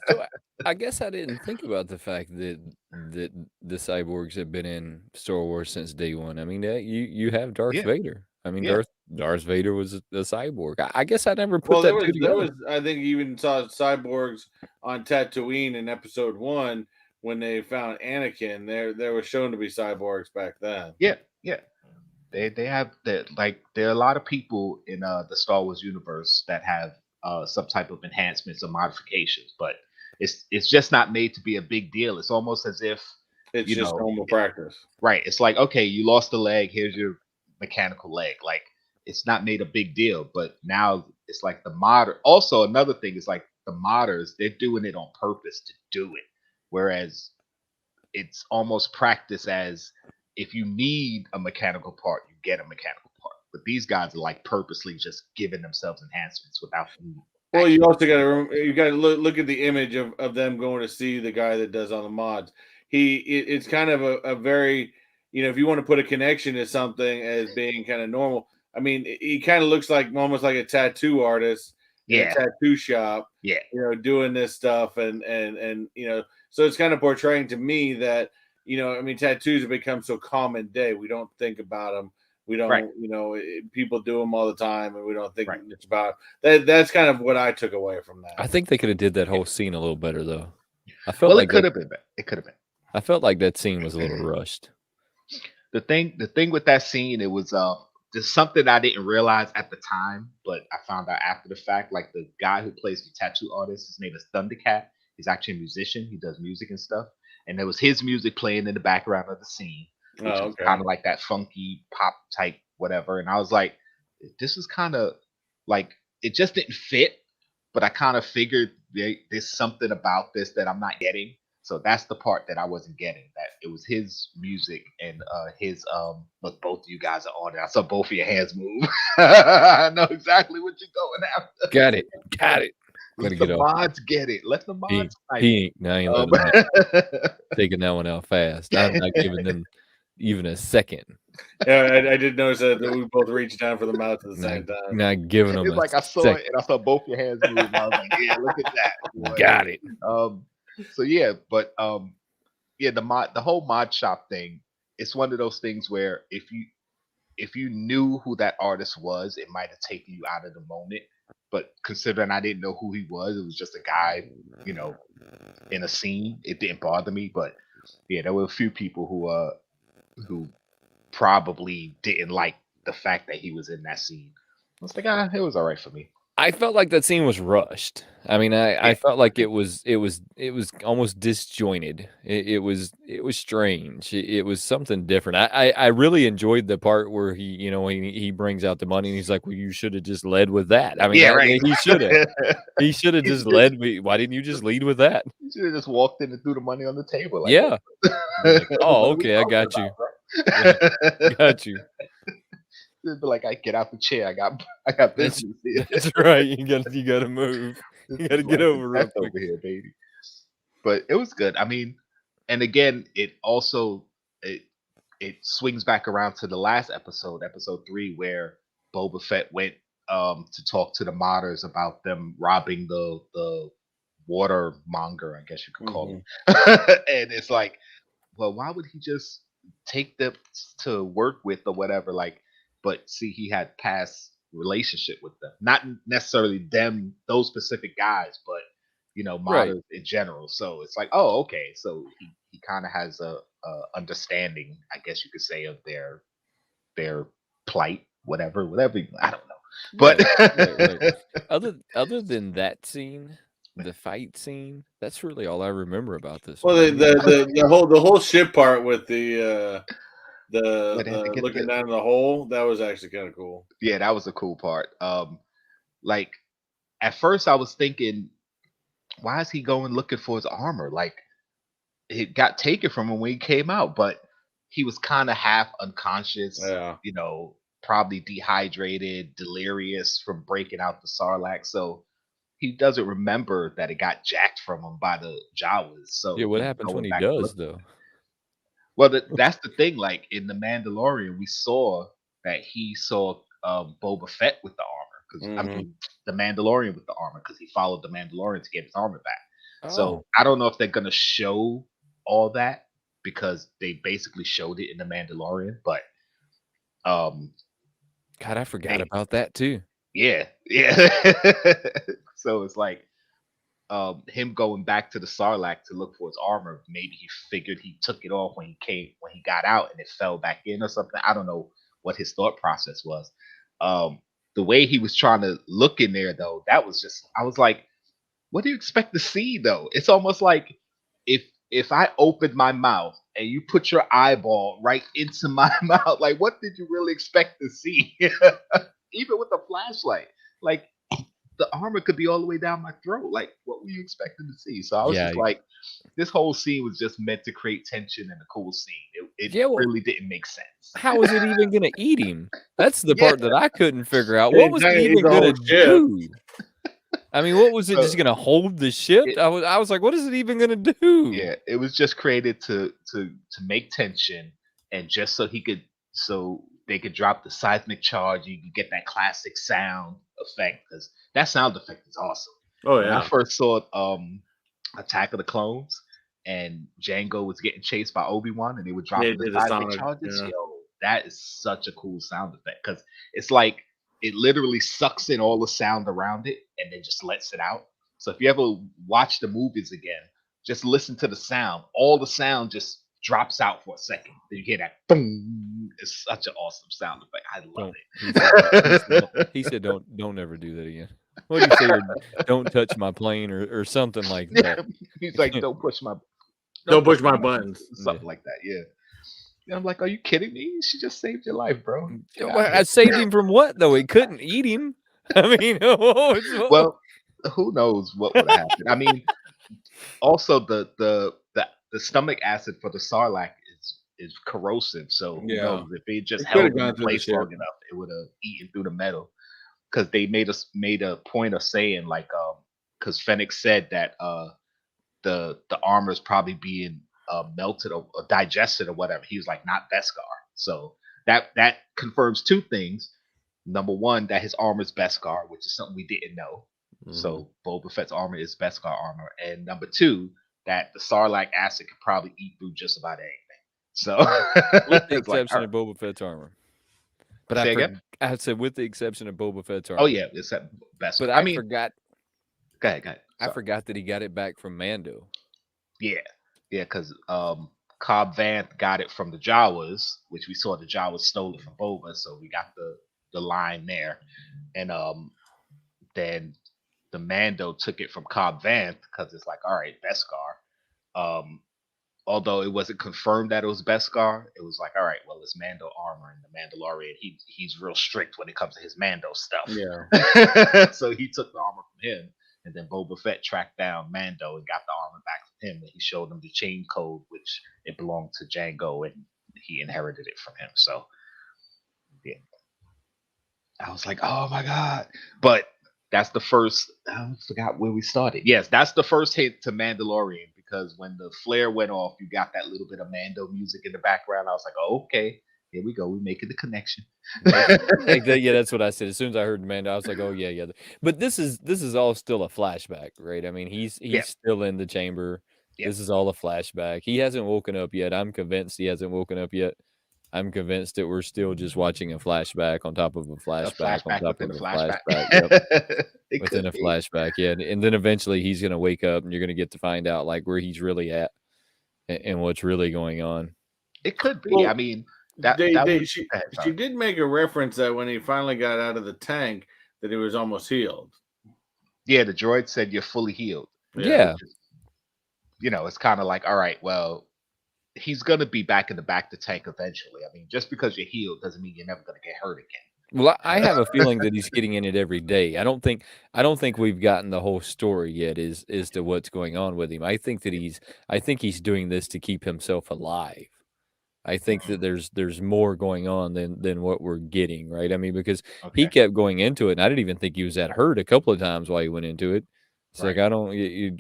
So I guess I didn't think about the fact that the cyborgs have been in Star Wars since day one. I mean, you have Darth yeah, Vader. I mean, yeah. Darth Vader was a cyborg. I guess I never put Well, that two there together. was I think you even saw cyborgs on Tatooine in Episode 1 when they found Anakin. There was shown to be cyborgs back then. Yeah, yeah. They have that, like there are a lot of people in the Star Wars universe that have some type of enhancements or modifications, but it's just not made to be a big deal. It's almost as if, It's you just know, normal practice. right. It's like, okay, you lost a leg, here's your mechanical leg. Like it's not made a big deal, but now it's like the mod. Also, another thing is like the modders, they're doing it on purpose to do it. Whereas it's almost practice as if you need a mechanical part, you get a mechanical part. But these guys are like purposely just giving themselves enhancements without Well, you actually. also got to look at the image of them going to see the guy that does all the mods. It's kind of a very, if you want to put a connection to something as being kind of normal. I mean, he kind of looks like almost like a tattoo artist in a Yeah, tattoo shop, yeah, doing this stuff and so it's kind of portraying to me that I mean, tattoos have become so common day. We don't think about them. We right, don't, people do them all the time, and we don't think right. much about that. That's kind of what I took away from that. I think they could have did that whole scene a little better though. I felt Well, it like could that. have been. It could have been. I felt like that scene was a little rushed. The thing with that scene, it was there's something I didn't realize at the time, but I found out after the fact. Like the guy who plays the tattoo artist, his name is Thundercat. He's actually a musician. He does music and stuff, and there was his music playing in the background of the scene, which Oh, was okay. kind of like that funky pop type whatever. And I was like, this is kind of like it just didn't fit, but I kind of figured there's something about this that I'm not getting. So that's the part that I wasn't getting. That it was his music and his look, both of you guys are on it. I saw both of your hands move. I know exactly what you're going after. Got it. Got it. Gotta Let get the off. mods get it. Let the He mods type he ain't. No, I ain't it. letting him taking that one out fast. I'm not giving them even a second. Yeah, I did notice that we both reached down for the mouse at the same time. Not giving them It's a like I saw second. it and I saw both your hands move. And I was like, yeah, look at that. Boy. Got it. So yeah, but yeah, the whole mod shop thing, it's one of those things where if you knew who that artist was, it might have taken you out of the moment. But considering I didn't know who he was, it was just a guy, you know, in a scene. It didn't bother me. But yeah, there were a few people who probably didn't like the fact that he was in that scene. I was like, it was all right for me. I felt like that scene was rushed. I mean, I Yeah, felt like it was almost disjointed. It was strange. It was something different. I really enjoyed the part where he brings out the money and he's like, "Well, you should have just led with that." I mean, yeah, right. he should have. He should have He just should led me. Why didn't you just lead with that? have just walked in and threw the money on the table. Like, Yeah. Be like, oh, what are we okay, I talking got you. about, bro? Got you. It'd be like, I get out the chair. I got That's, business here. that's right. You gotta move. You gotta get over real That's quick. over here, baby. But it was good. I mean, and again, it also it swings back around to the last episode, episode 3, where Boba Fett went to talk to the modders about them robbing the water monger, I guess you could call him. And it's like, well, why would he just take them to work with or whatever? Like, but see, he had past relationship with them, not necessarily them, those specific guys, but Right. modders in general. So it's like, oh, okay, so he kind of has a understanding, I guess you could say, of their plight, whatever. I don't know, but Right. Other than that scene, the fight scene, that's really all I remember about this Well, one. the whole ship part with the Where they had to get looking down the hole, that was actually kind of cool. yeah, that was a cool part. Like at first I was thinking, why is he going looking for his armor? Like it got taken from him when he came out, but he was kind of half unconscious, Yeah. probably dehydrated, delirious from breaking out the Sarlacc. So he doesn't remember that it got jacked from him by the Jawas. So Yeah, what he's happens when going he back to does look. though? Well, that's the thing. Like in the Mandalorian, we saw that he saw Boba Fett with the armor because I Mhm. mean the Mandalorian with the armor because he followed the Mandalorian to get his armor back. So Oh, I don't know if they're gonna show all that because they basically showed it in the Mandalorian, but um, God, I forgot they about that too. yeah. So it's like him going back to the Sarlacc to look for his armor. Maybe he figured he took it off when he got out and it fell back in or something. I don't know what his thought process was. Um, the way he was trying to look in there though, that was just I was like, what do you expect to see though? It's almost like if I opened my mouth and you put your eyeball right into my mouth, like what did you really expect to see? Even with the flashlight, like the armor could be all the way down my throat. Like, what were you expecting to see? So I was Yeah, just like, this whole scene was just meant to create tension and a cool scene. It yeah. Well, really didn't make sense. how was it even gonna eat him? That's the Yeah. part that I couldn't figure out. What was it Exactly, even the whole gonna ship. do? I mean, what was it just So gonna hold the ship? it, I was like, what is it even gonna do? yeah, it was just created to make tension and just so they could drop the seismic charge. You could get that classic sound effect because that sound effect is awesome. Oh When I yeah, first saw Attack of the Clones and Django was getting chased by Obi-Wan and they were they dropping the did a seismic sonic. charges, Yeah, yo, that is such a cool sound effect because it's like it literally sucks in all the sound around it and then just lets it out. So if you ever watch the movies again, just listen to the sound. All the sound just drops out for a second. Then you hear that boom. It's such an awesome sound effect. I love Don't it. he said don't ever do that again. What do you say? Or don't touch my plane or something like Yeah, that. he's like, don't don't push push my my buttons, buttons. Yeah. something like that. Yeah. And I'm like, are you kidding me? She just saved your life, bro. Get out Well, of I here. saved him from what though? It couldn't eat him. I mean, Well, who knows what would have happened? I mean, also the stomach acid for the Sarlacc is corrosive, so who Yeah, knows if it just it could have held him in gone through the place ship. long enough, it would have eaten through the metal. Because they made a point of saying like because Fennec said that the armor is probably being melted or digested or whatever. He was like, not Beskar. So that confirms two things. Number one, that his armor is Beskar, which is something we didn't know. Mhm. So Boba Fett's armor is Beskar armor. And number two, that the Sarlacc acid could probably eat through just about anything. So with the it's like, all exception right. of Boba Fett's armor. But Say again? I said with the exception of Boba Fett's Oh armor. yeah, it's that Beskar. But I mean, go ahead. I Sorry. forgot that he got it back from Mando. Yeah, yeah, because Cobb Vanth got it from the Jawas, which we saw the Jawas stole it from Boba, so we got the line there, and then the Mando took it from Cobb Vanth because it's like, all right, Beskar. Um, although it wasn't confirmed that it was Beskar, it was like, all right, well, it's Mando armor and the Mandalorian. He's real strict when it comes to his Mando stuff. Yeah, So he took the armor from him, and then Boba Fett tracked down Mando and got the armor back from him. And he showed him the chain code, which it belonged to Django, and he inherited it from him. So yeah, I was like, oh my god! But that's the first. I forgot where we started. Yes, that's the first hint to Mandalorian because when the flare went off, you got that little bit of Mando music in the background. I was like, oh, okay, here we go. We're making the connection. Yeah, that's what I said. As soon as I heard Mando, I was like, "Oh yeah." But this is all still a flashback, right? I mean, he's Yeah, still in the chamber. yeah. This is all a flashback. He hasn't woken up yet. I'm convinced he hasn't woken up yet. I'm convinced that we're still just watching a flashback on top of a A flashback on flashback top within of a a flashback. flashback. Yep, It within could a be. flashback. Yeah, and then eventually he's gonna wake up, and you're gonna get to find out like where he's really at and what's really going on. It could be. I well, mean, that would. she Go ahead, she sorry. did make a reference that when he finally got out of the tank, that he was almost healed. Yeah, the droid said you're fully healed, Yeah, Yeah. which is, it's kind of like, all right, well, he's gonna be back in the back to tank eventually. I mean, just because you're healed doesn't mean you're never gonna get hurt Well, I again. have a feeling that he's getting in it every day. I don't think we've gotten the whole story yet as to what's going on with him. I think he's doing this to keep himself alive. I think that there's more going on than what we're getting, right? I mean, because he Okay. kept going into it, and I didn't even think he was that hurt a couple of times while he went into it. It's like I don't.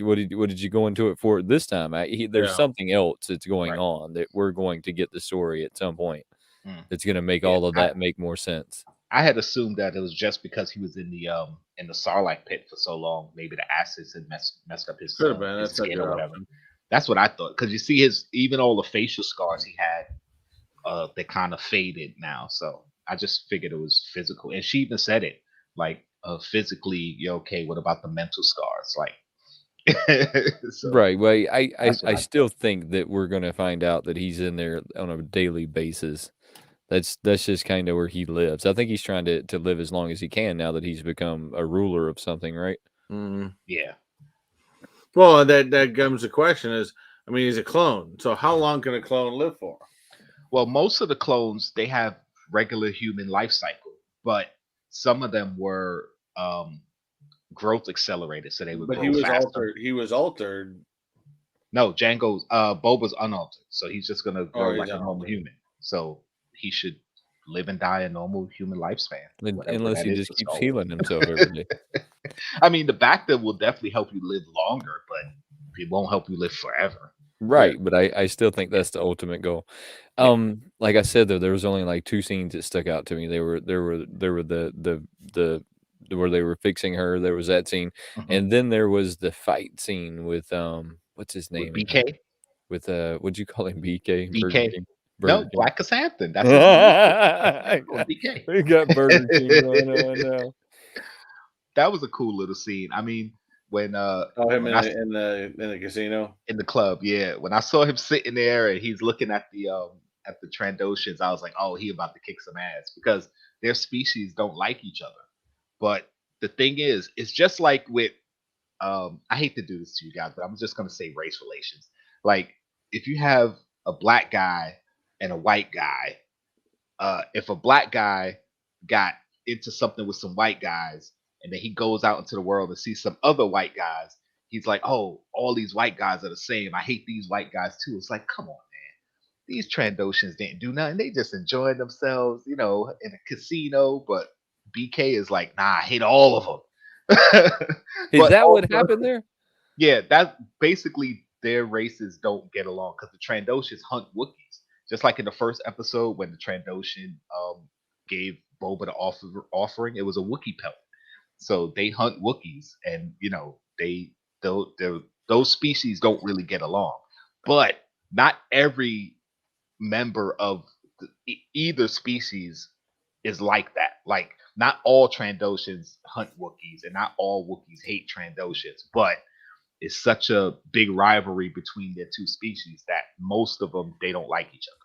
What did you go into it for this time? There's Yeah. something else that's going Right. on that we're going to get the story at some point. Mm. That's going to make Yeah, all of that make more sense. I had assumed that it was just because he was in the Sarlacc pit for so long. Maybe the acids had messed up Could have been. his That's a skin good or whatever. option. That's what I thought. Because you see his even all the facial scars he had, they kind of faded now. So I just figured it was physical. And she even said it like, physically, you're okay. What about the mental scars? Like, so Right. Well, I I still think that we're going to find out that he's in there on a daily basis. That's just kind of where he lives. I think he's trying to live as long as he can now that he's become a ruler of something, right? Yeah. Well, that comes the question is, I mean, he's a clone, so how long can a clone live for? Well, most of the clones they have regular human life cycle, but some of them were growth accelerated, so they would But he grow was faster. altered. He was altered. No, Django's Boba's unaltered, so he's just gonna Oh, grow he's like a normal unaltered. human. So he should live and die a normal human lifespan, whatever Unless that he is just for keeps Star Wars. healing himself every day. I mean, the Bacta will definitely help you live longer, but it won't help you live forever. Right, but I still think that's the ultimate goal. Yeah. Like I said though, there was only like 2 scenes that stuck out to me. There were the where they were fixing her, there was that scene, Mhm. and then there was the fight scene with, what's his With name again? BK, With, what'd you call him? BK? Burger BK. King? No, Burger King. Black Chrysanthemum. That's his name. Oh, BK. We got Burger King going on now. That was a cool little scene. I mean, when Oh, him when I in the casino. in the club, yeah, when I saw him sitting there and he's looking at the Trandoshans, I was like, oh, he about to kick some ass because their species don't like each other. But the thing is, it's just like with I hate to do this to you guys, but I'm just gonna say race relations. Like if you have a black guy and a white guy, if a black guy got into something with some white guys and then he goes out into the world and sees some other white guys, he's like, oh, all these white guys are the same. I hate these white guys too. It's like, come on, man. These Trandoshans didn't do nothing. They just enjoyed themselves, in a casino. But BK is like, nah, I hate all of them. Is But that what also, happened there? yeah, that basically their races don't get along because the Trandoshans hunt Wookiees. Just like in the first episode when the Trandoshan gave Boba the offering, it was a Wookiee pelt. So they hunt Wookiees, and those species don't really get along. But not every member of either species is like that. Like not all Trandoshans hunt Wookiees, and not all Wookiees hate Trandoshans, but it's such a big rivalry between their two species that most of them they don't like each other.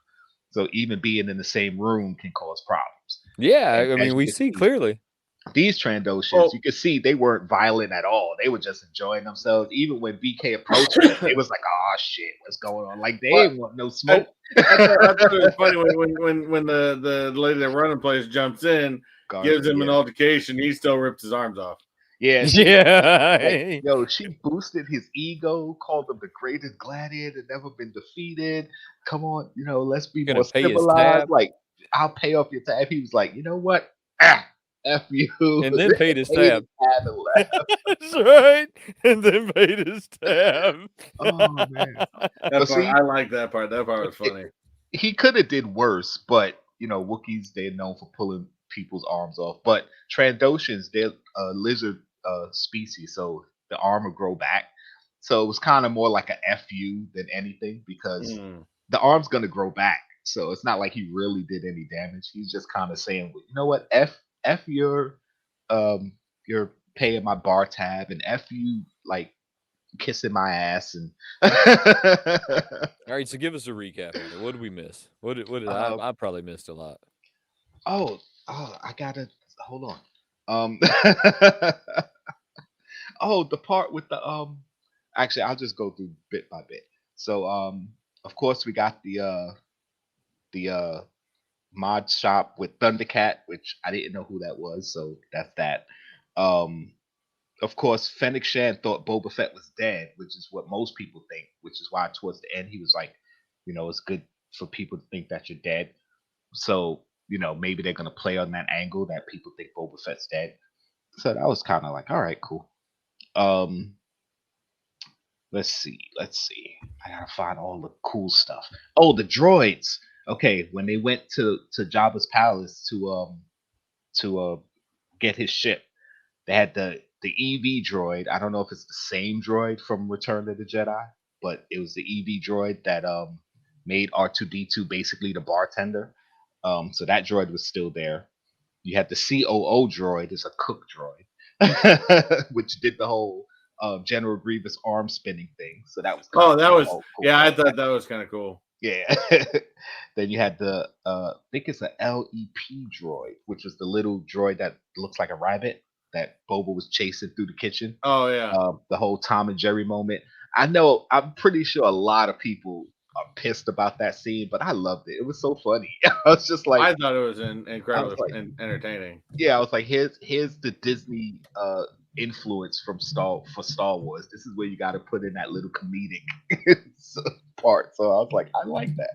So even being in the same room can cause problems. Yeah, And I as mean, you we can see see, clearly. these Trandoshans, you Well, can see they weren't violent at all. They were just enjoying themselves. Even when BK approached them, they was like, "Oh shit, what's going on?" Like they what didn't want no I, smoke. I thought it was funny when the lady that running place jumps in, gives Garden, him an yeah, altercation, he still rips his arms off. yeah. Like, Yeah. yo, she boosted his ego, called him the greatest gladiator, never been defeated. Come on, let's be Gonna more pay his civilized. tab Like, I'll pay off your tab. He was like, you know what? Ah, F you. and then paid his Paid his tab. tab and left. That's right. And then paid his tab. Oh man. That But part see, I like that part. That part was it, funny. he could have did worse, but Wookiees they're known for pulling people's arms off. But Trandoshans, they're a lizard species, so the arm will grow back. So it was kind of more like a fu than anything because Mm. the arm's gonna grow back. So it's not like he really did any damage. He's just kind of saying, you know what, f you're paying my bar tab, and f you like kissing my ass and All right, so give us a recap on it. What did we miss? What did uh, I probably missed a lot. oh, I gotta hold on. Oh, the part with the Actually, I'll just go through bit by bit. So, of course, we got the mod shop with Thundercat, which I didn't know who that was, so that's that. Um, of course, Fennec Shan thought Boba Fett was dead, which is what most people think. Which is why towards the end he was like, it's good for people to think that you're dead. So, maybe they're gonna play on that angle that people think Boba Fett's dead. So that was kind of like, all right, cool. Let's see. I gotta find all the cool stuff. Oh, the droids. Okay, when they went to Jabba's palace to get his ship, they had the EV droid. I don't know if it's the same droid from Return of the Jedi, but it was the EV droid that made R2D2 basically the bartender. So that droid was still there. You had the COO droid, is a cook droid, which did the whole General Grievous arm spinning thing. So that was kind Oh, of that was cool. I thought that was kind of cool. Yeah. Then you had the I think it's a LEP droid, which was the little droid that looks like a rabbit that Boba was chasing through the kitchen. Oh yeah, The whole Tom and Jerry moment. I'm pretty sure a lot of people are pissed about that scene, but I loved it. It was so funny. I was just like, I thought it was I was incredibly like, entertaining. yeah, I was like, here's the Disney influence from Star Wars. This is where you got to put in that little comedic part. So I was like, I like that.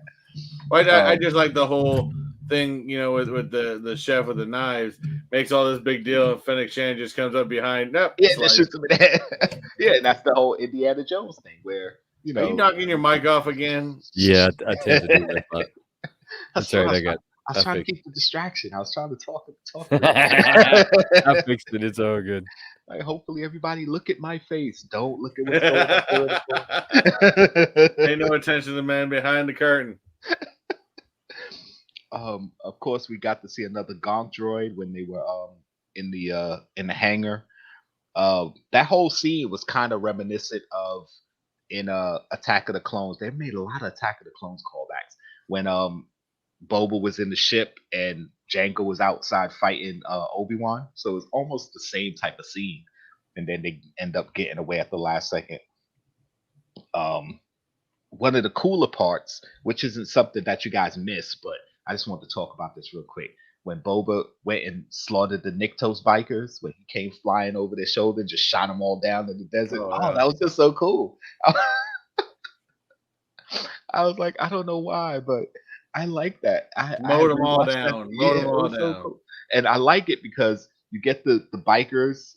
But I just like the whole thing, with the chef with the knives, makes all this big deal, and Fennec Shan just comes up behind. Nope, Yeah, slice. just shoots him in the head. Yeah, and that's the whole Indiana Jones thing where Are you knocking your mic off again? Yeah, I tend to do that. But That's that's right. I was I trying to fixed keep the distraction. I was trying to talk. I fixed it. It's all good. Like, hopefully everybody look at my face. Don't look at what's going up there. Pay no attention to the man behind the curtain. Of course, we got to see another Gonk droid when they were in the hangar. That whole scene was kind of reminiscent of in Attack of the Clones. They made a lot of Attack of the Clones callbacks when Boba was in the ship and Jango was outside fighting Obi-Wan. So it was almost the same type of scene. And then they end up getting away at the last second. One of the cooler parts, which isn't something that you guys miss, but I just want to talk about this real quick. When Boba went and slaughtered the Niktos bikers, when he came flying over their shoulder and just shot them all down in the desert. Yeah. That was just so cool. I was like, I don't know why, but I like that. Mowed them all down. Mowed them all down. So cool. And I like it because you get the bikers,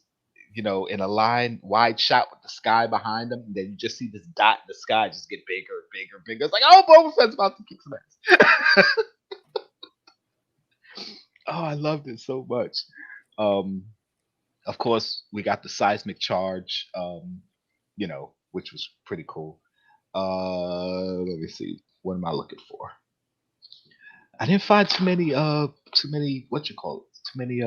in a line, wide shot with the sky behind them, and then you just see this dot in the sky just get bigger and bigger and bigger. It's like, oh, Boba Fett's about to kick some ass. Oh, I loved it so much. Of course, we got the seismic charge, which was pretty cool. Let me see. What am I looking for? I didn't find too many what you call it? Too many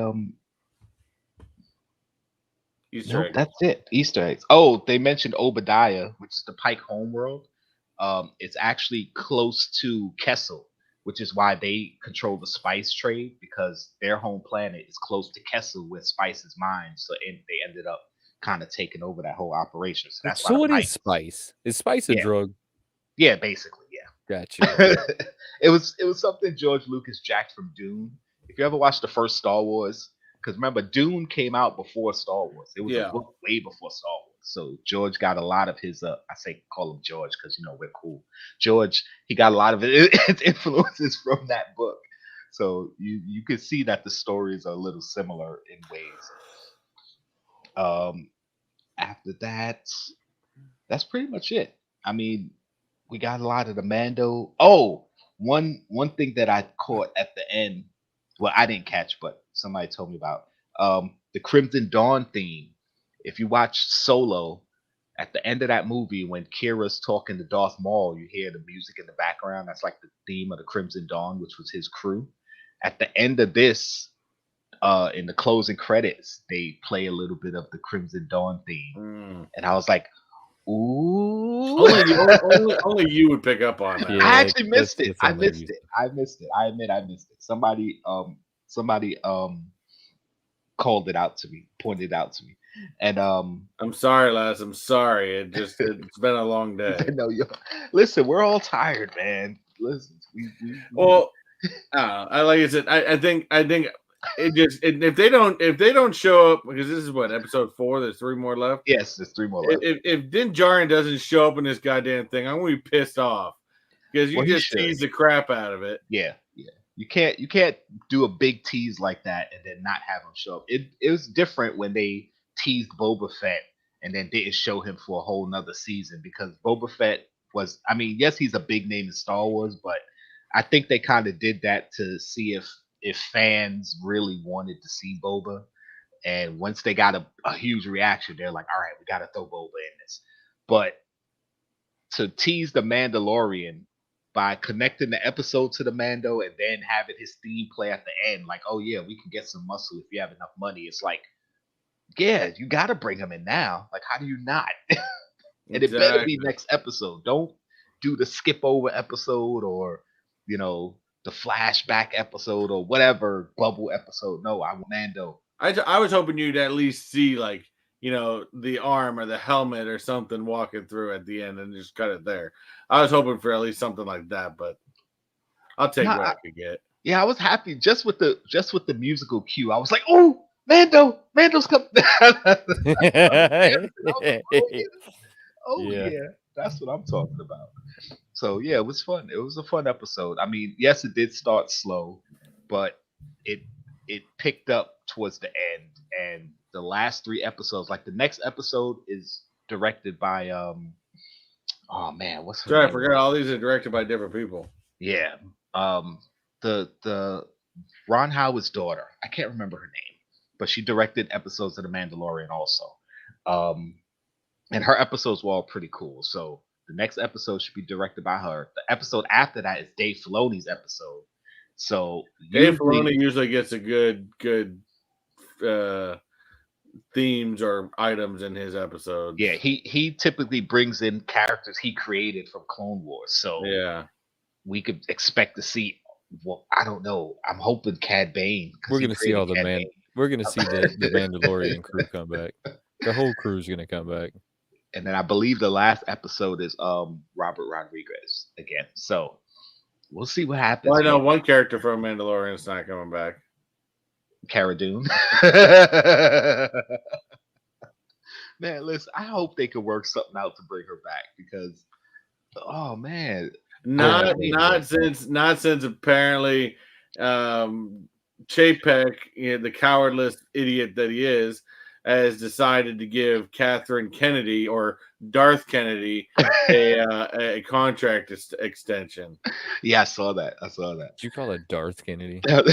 Easter eggs. That's it. Easter eggs. Oh, they mentioned Obadiah, which is the Pike homeworld. It's actually close to Kessel, which is why they control the spice trade, because their home planet is close to Kessel, where spice is mined. So they ended up kind of taking over that whole operation. So that's So why what is spice? Is spice a drug? Yeah, basically, yeah. Gotcha. It was something George Lucas jacked from Dune. If you ever watched the first Star Wars, because remember, Dune came out before Star Wars. It was a book way before Star Wars. So George got a lot of his call him George because we're cool. George, he got a lot of its influences from that book. So you could see that the stories are a little similar in ways. After that, that's pretty much it. I mean, we got a lot of the Mando. Oh, one thing that I caught at the end, well, I didn't catch, but somebody told me about the Crimson Dawn theme. If you watch Solo, at the end of that movie, when Kira's talking to Darth Maul, you hear the music in the background. That's like the theme of the Crimson Dawn, which was his crew. At the end of this, in the closing credits, they play a little bit of the Crimson Dawn theme, and I was like, ooh. Only you would pick up on that. I actually missed it. I missed it. I admit I missed it. Somebody called it out to me, pointed it out to me. And I'm sorry, lads. I'm sorry. It's been a long day. No, listen, we're all tired, man. Listen, I like I said, I think if they don't show up, because this is what, episode 4, there's 3 more left. Yes, there's 3 more left. If Din Djarin doesn't show up in this goddamn thing, I'm gonna be pissed off, because you just tease the crap out of it. Yeah. You can't do a big tease like that and then not have him show up. It was different when they teased Boba Fett and then didn't show him for a whole nother season because Boba Fett was, I mean, yes, he's a big name in Star Wars, but I think they kind of did that to see if fans really wanted to see Boba. And once they got a huge reaction, they're like, all right, we got to throw Boba in this. But to tease the Mandalorian by connecting the episode to the Mando and then having his theme play at the end, like, oh yeah, we can get some muscle if you have enough money. It's like, yeah, you got to bring him in now. Like, how do you not? And it better be next episode. Don't do the skip over episode or, you know, the flashback episode or whatever bubble episode. No, I want Mando. I was hoping you'd at least see, like, you know, the arm or the helmet or something walking through at the end and just cut it there. I was hoping for at least something like that, but I'll take what I could get. Yeah, I was happy just with the musical cue. I was like, oh, Mando's coming. Yeah, that's what I'm talking about. So yeah, it was fun. It was a fun episode. I mean, yes, it did start slow, but it picked up towards the end, and the last 3 episodes, like the next episode is directed by oh man, what's her name? I forgot all these are directed by different people. Yeah. The Ron Howard's daughter. I can't remember her name, but she directed episodes of The Mandalorian also. And her episodes were all pretty cool. So the next episode should be directed by her. The episode after that is Dave Filoni's episode. So Dave Filoni usually gets a good themes or items in his episodes. Yeah, he typically brings in characters he created from Clone Wars. So yeah, we could expect to see. Well, I don't know. I'm hoping Cad Bane. We're gonna see all the man. We're gonna see the Mandalorian crew come back. The whole crew is gonna come back. And then I believe the last episode is Robert Rodriguez again. So we'll see what happens. Well, I know one character from Mandalorian is not coming back. Cara Dune. Man, listen, I hope they can work something out to bring her back because, oh man, not since apparently Chapek, you know, the cowardless idiot that he is, has decided to give Catherine Kennedy or Darth Kennedy a contract extension. Yeah, I saw that. Did you call it Darth Kennedy? Yeah.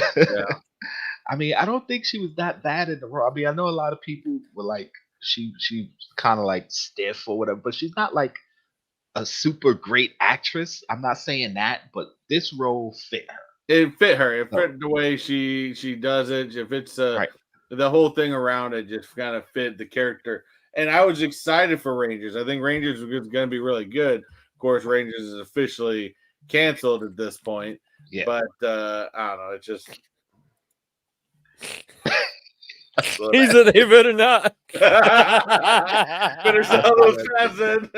I mean, I don't think she was that bad in the role. I mean, I know a lot of people were like, she's kind of like stiff or whatever, but she's not like a super great actress. I'm not saying that, but this role fit her. It fit her. It fit the way she does it. If it's right. The whole thing around it just kind of fit the character. And I was excited for Rangers. I think Rangers was going to be really good. Of course, Rangers is officially canceled at this point. Yeah. But I don't know. It's just. He said they better not. Better sell those crabs in.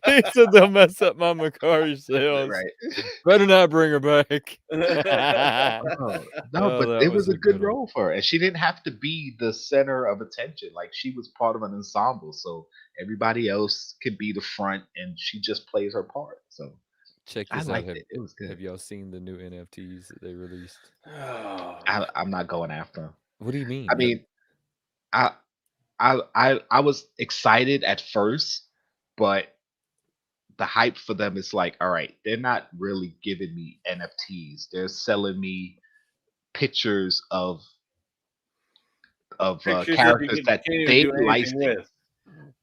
He said they'll mess up my Macari sales. Right. Better not bring her back. But it was a good role for her. And she didn't have to be the center of attention. Like, she was part of an ensemble. So everybody else could be the front, and she just plays her part. So check this out. It was good. Have y'all seen the new NFTs that they released? I'm not going after them. What do you mean? I mean, I was excited at first, but the hype for them is like, all right, they're not really giving me NFTs. They're selling me pictures of characters that they license.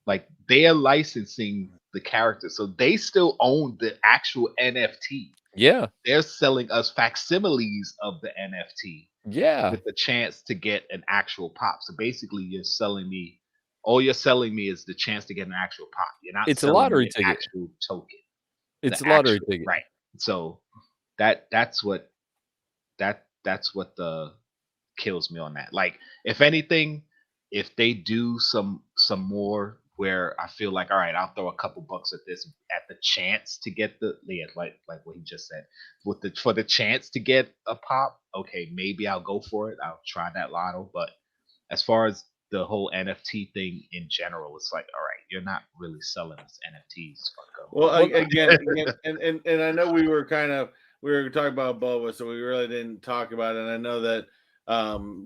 Like, they are licensing the characters, so they still own the actual NFT. Yeah, they're selling us facsimiles of the NFT. Yeah, with the chance to get an actual pop. So basically, all you're selling me is the chance to get an actual pop. You're not. It's a lottery ticket. Actual token. It's a lottery ticket, right? So that's what kills me on that. Like, if anything, if they do some more where I feel like, all right, I'll throw a couple bucks at this at the chance to get like what he just said, for the chance to get a pop. Okay, maybe I'll go for it. I'll try that lotto. But as far as the whole NFT thing in general, it's like, all right, you're not really selling us NFTs, Funko. Well, again, and I know we were talking about Boba, so we really didn't talk about it. And I know that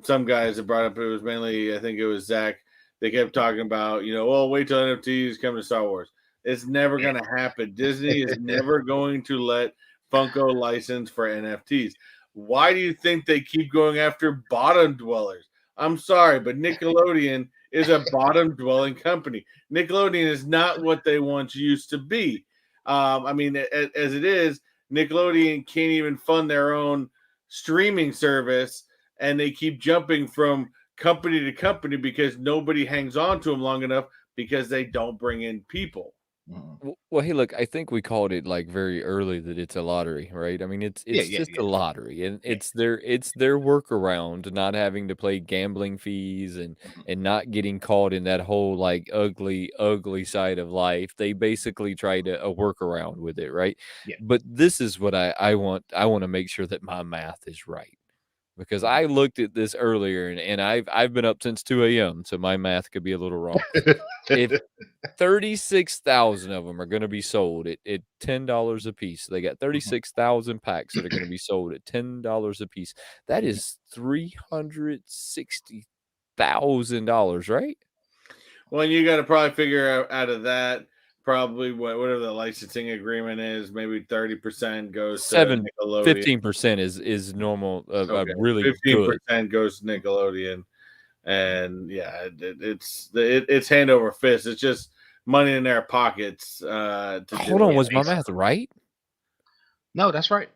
some guys have brought up, it was mainly, I think it was Zach, They kept talking about, wait till NFTs come to Star Wars. It's never going to happen. Disney is never going to let Funko license for NFTs. Why do you think they keep going after bottom dwellers? I'm sorry, but Nickelodeon is a bottom dwelling company. Nickelodeon is not what they once used to be. I mean, as it is, Nickelodeon can't even fund their own streaming service, and they keep jumping from company to company because nobody hangs on to them long enough because they don't bring in people. Well, hey, look, I think we called it like very early that it's a lottery, right? I mean, it's just a lottery, and it's their workaround, not having to pay gambling fees and not getting caught in that whole like ugly side of life. They basically try to a workaround with it, right? Yeah. But this is what I want. I want to make sure that my math is right. Because I looked at this earlier and I've been up since 2 a.m. so my math could be a little wrong. If 36,000 of them are going to be sold at $10 a piece, they got 36,000 packs that are going to be sold at $10 a piece. That is $360,000, right? Well, you got to probably figure out of that probably whatever the licensing agreement is. Maybe 30% goes to Nickelodeon. 15% is normal. Okay. Really 15% goes to Nickelodeon, and yeah, it's hand over fist. It's just money in their pockets. Hold on, was my math right? No, that's right.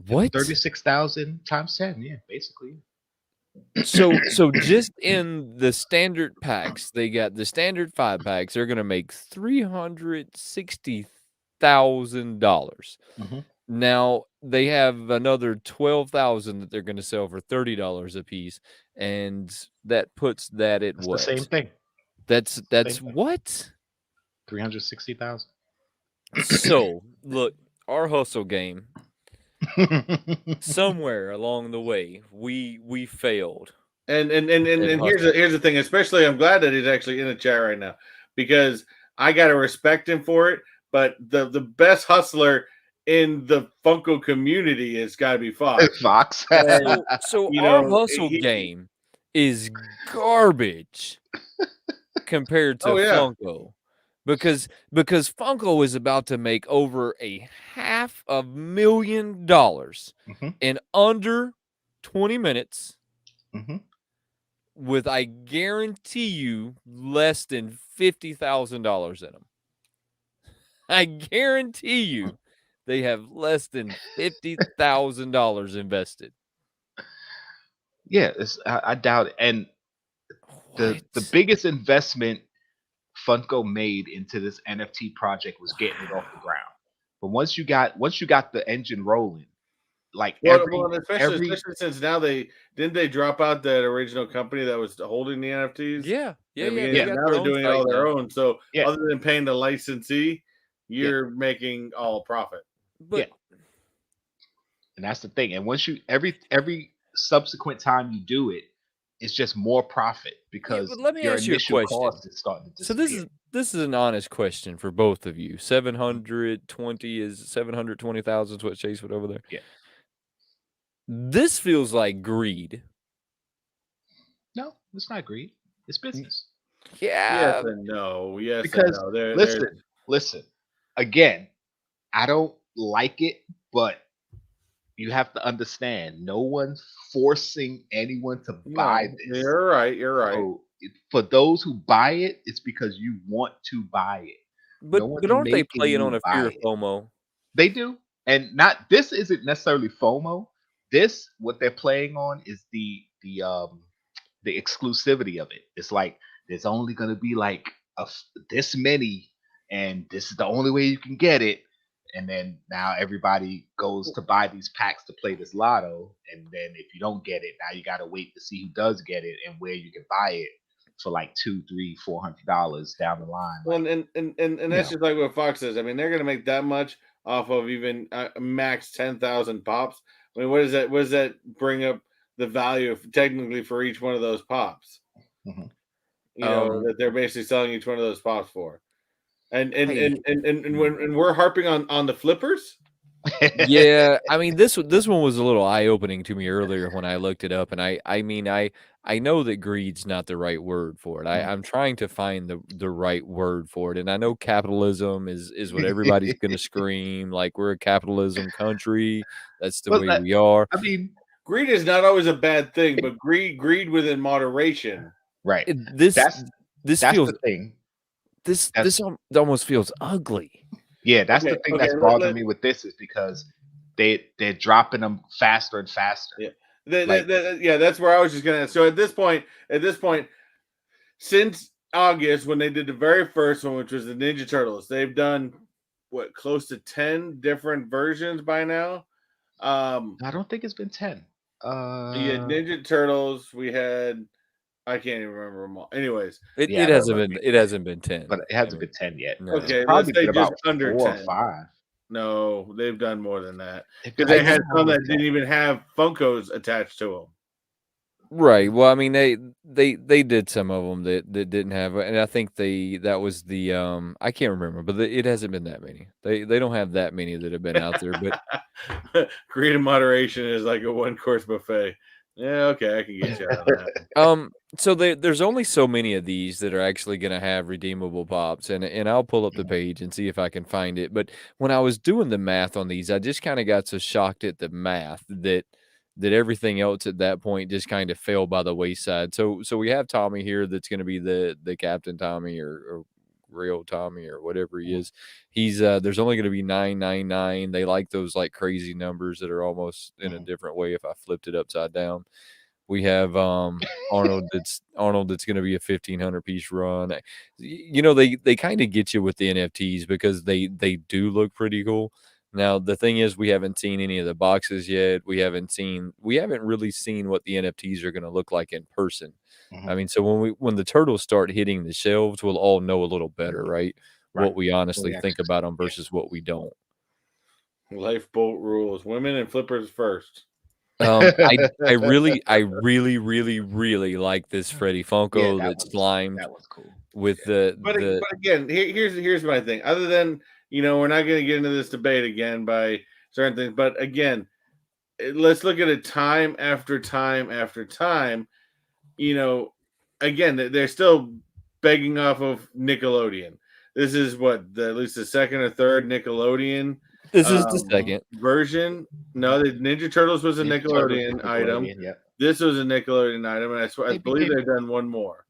What? 36,000 times 10. Yeah, basically. So just in the standard packs, they got the standard 5 packs. They're going to make $360,000. Now they have another 12,000 that they're going to sell for $30 a piece, and that puts that at what? The same thing. That's what? 360,000. So look, our hustle game. Somewhere along the way, we failed. And here's the thing. Especially, I'm glad that he's actually in the chat right now because I gotta respect him for it. But the best hustler in the Funko community has got to be Fox. Fox. So our hustle game is garbage compared to Funko. Because Funko is about to make over $500,000 in under 20 minutes with, I guarantee you, less than $50,000 in them. I guarantee you they have less than $50,000 invested. Yeah, I doubt it. And the biggest investment Funko made into this NFT project was getting it off the ground. But once you got the engine rolling, like especially since now they drop out that original company that was holding the NFTs. Yeah. Now they're doing it all their own. So other than paying the licensee, you're making all profit. But and that's the thing. And once you every subsequent time you do it, it's just more profit because let me ask you a question. Cost is starting to disappear. So this is an honest question for both of you. 720,000 is what Chase put over there. Yeah. This feels like greed. No, it's not greed. It's business. Yeah. Yes and no. Yes because and no. Listen. Again, I don't like it, but you have to understand, no one's forcing anyone to buy this. You're right. So, for those who buy it, it's because you want to buy it. But aren't they playing on a fear of FOMO? They do. And this isn't necessarily FOMO. What they're playing on is the exclusivity of it. It's like there's only going to be like this many, and this is the only way you can get it. And then now everybody goes to buy these packs to play this lotto. And then if you don't get it, now you got to wait to see who does get it and where you can buy it for like $200, $300, $400 down the line. Well, and that's just like what Fox says. I mean, they're going to make that much off of even max 10,000 pops. I mean, what does that bring up the value of technically for each one of those pops? You know, that they're basically selling each one of those pops for. And when we're harping on the flippers, Yeah, I mean, this one was a little eye-opening to me earlier when I looked it up, and I mean, I know that greed's not the right word for it. I'm trying to find the right word for it, and I know capitalism is what everybody's gonna scream, like, we're a capitalism country, that's the Well, way we are. I mean, Greed is not always a bad thing, but greed within moderation. right. It this That's this that's feels the thing. this That's this almost feels ugly. Yeah, that's the Okay, thing okay, that's bothering me with this is because they're dropping them faster and faster. yeah. Like, Yeah, that's where I was just gonna. So at this point, since August when they did the very first one, which was the Ninja Turtles, they've done what close to 10 different versions by now. I don't think it's been 10. We had Ninja Turtles. We had I can't even remember them all. Anyways, Yeah, I don't remember It either, hasn't been 10. but it I hasn't mean, been 10 yet. It's no. okay, let's probably say been just about under 4 or 10. 5. No, they've done more than that They've because done they I had more some than that didn't even have Funkos attached to them. Right. Well, I mean, they did some of them that didn't have, and I think that was the I can't remember, but it hasn't been that many. They don't have that many that have been out there. But Greed and moderation is like a one course buffet. Yeah, okay, I can get you on that. so there's only so many of these that are actually going to have redeemable pops, and I'll pull up the Mhm, page and see if I can find it. But when I was doing the math on these, I just kind of got so shocked at the math that everything else at that point just kind of fell by the wayside. So we have Tommy here that's going to be the Captain Tommy or real Tommy or whatever he mhm, is. He's there's only going to be 999. They like those like crazy numbers that are almost in a mhm. different way if I flipped it upside down. We have Arnold that's going to be a 1,500 piece run. You know, they kind of get you with the NFTs because they do look pretty cool. Now the thing is, we haven't seen any of the boxes yet. We haven't really seen what the NFTs are going to look like in person. I Mhm. mean, so when the turtles start hitting the shelves, we'll all know a little better, right? Right. What we When honestly we think actually about see them it. versus what we don't. Lifeboat rules. Women and flippers first. I really like this Freddy Yeah, Funko that's slimed that was cool. with Yeah. the But again, here's my thing. Other than we're not going to get into this debate again by certain things. But again, let's look at it time after time after time. You know, again, they're still begging off of Nickelodeon. This is at least the second or third Nickelodeon this is the second. version. No, Mhm. the Ninja Turtles was a Ninja Turtles was Nickelodeon item. Nickelodeon. Yep. This was a Nickelodeon item, and I They believe became they've done one more.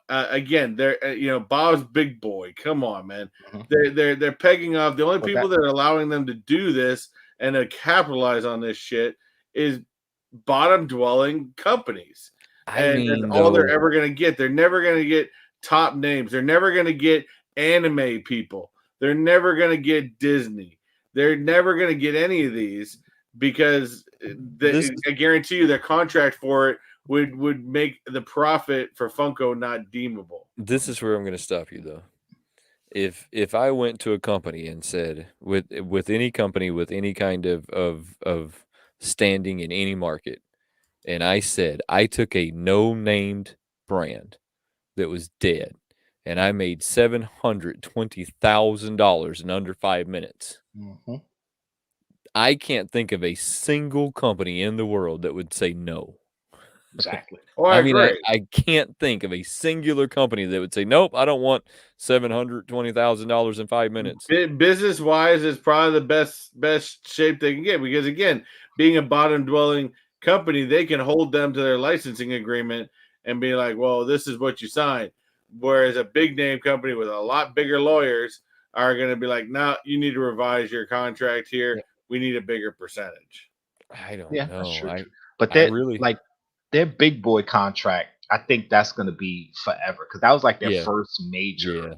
Again, they're Bob's Big Boy. Come on, man. mhm. They're pegging off. The only But people that are allowing them to do this and to capitalize on this shit is bottom dwelling companies, I and that's mean, all they're though, ever going to get. They're never going to get top names. They're never going to get anime people. They're never going to get Disney. They're never going to get any of these because this I guarantee you their contract for it would make the profit for Funko not deemable. this is where I'm gonna stop you though. If I went to a company and said with any company with any kind of standing in any market, and I said I took a no named brand that was dead, and I made $720,000 in under 5 minutes. Mhm. I can't think of a single company in the world that would say no. Exactly. Oh, I I mean, agree. I can't think of a singular company that would say, "Nope, I don't want $720,000 in 5 minutes." Business wise, it's probably the best shape they can get because again, being a bottom dwelling company, they can hold them to their licensing agreement and be like, "Well, this is what you signed." Whereas a big name company with a lot bigger lawyers are going to be like, "No, you need to revise your contract here. Yeah. We need a bigger percentage." I don't Yeah, that's know. true. True. But I that really like their big boy contract, I think that's going to be forever because that was like their yeah, first major yeah,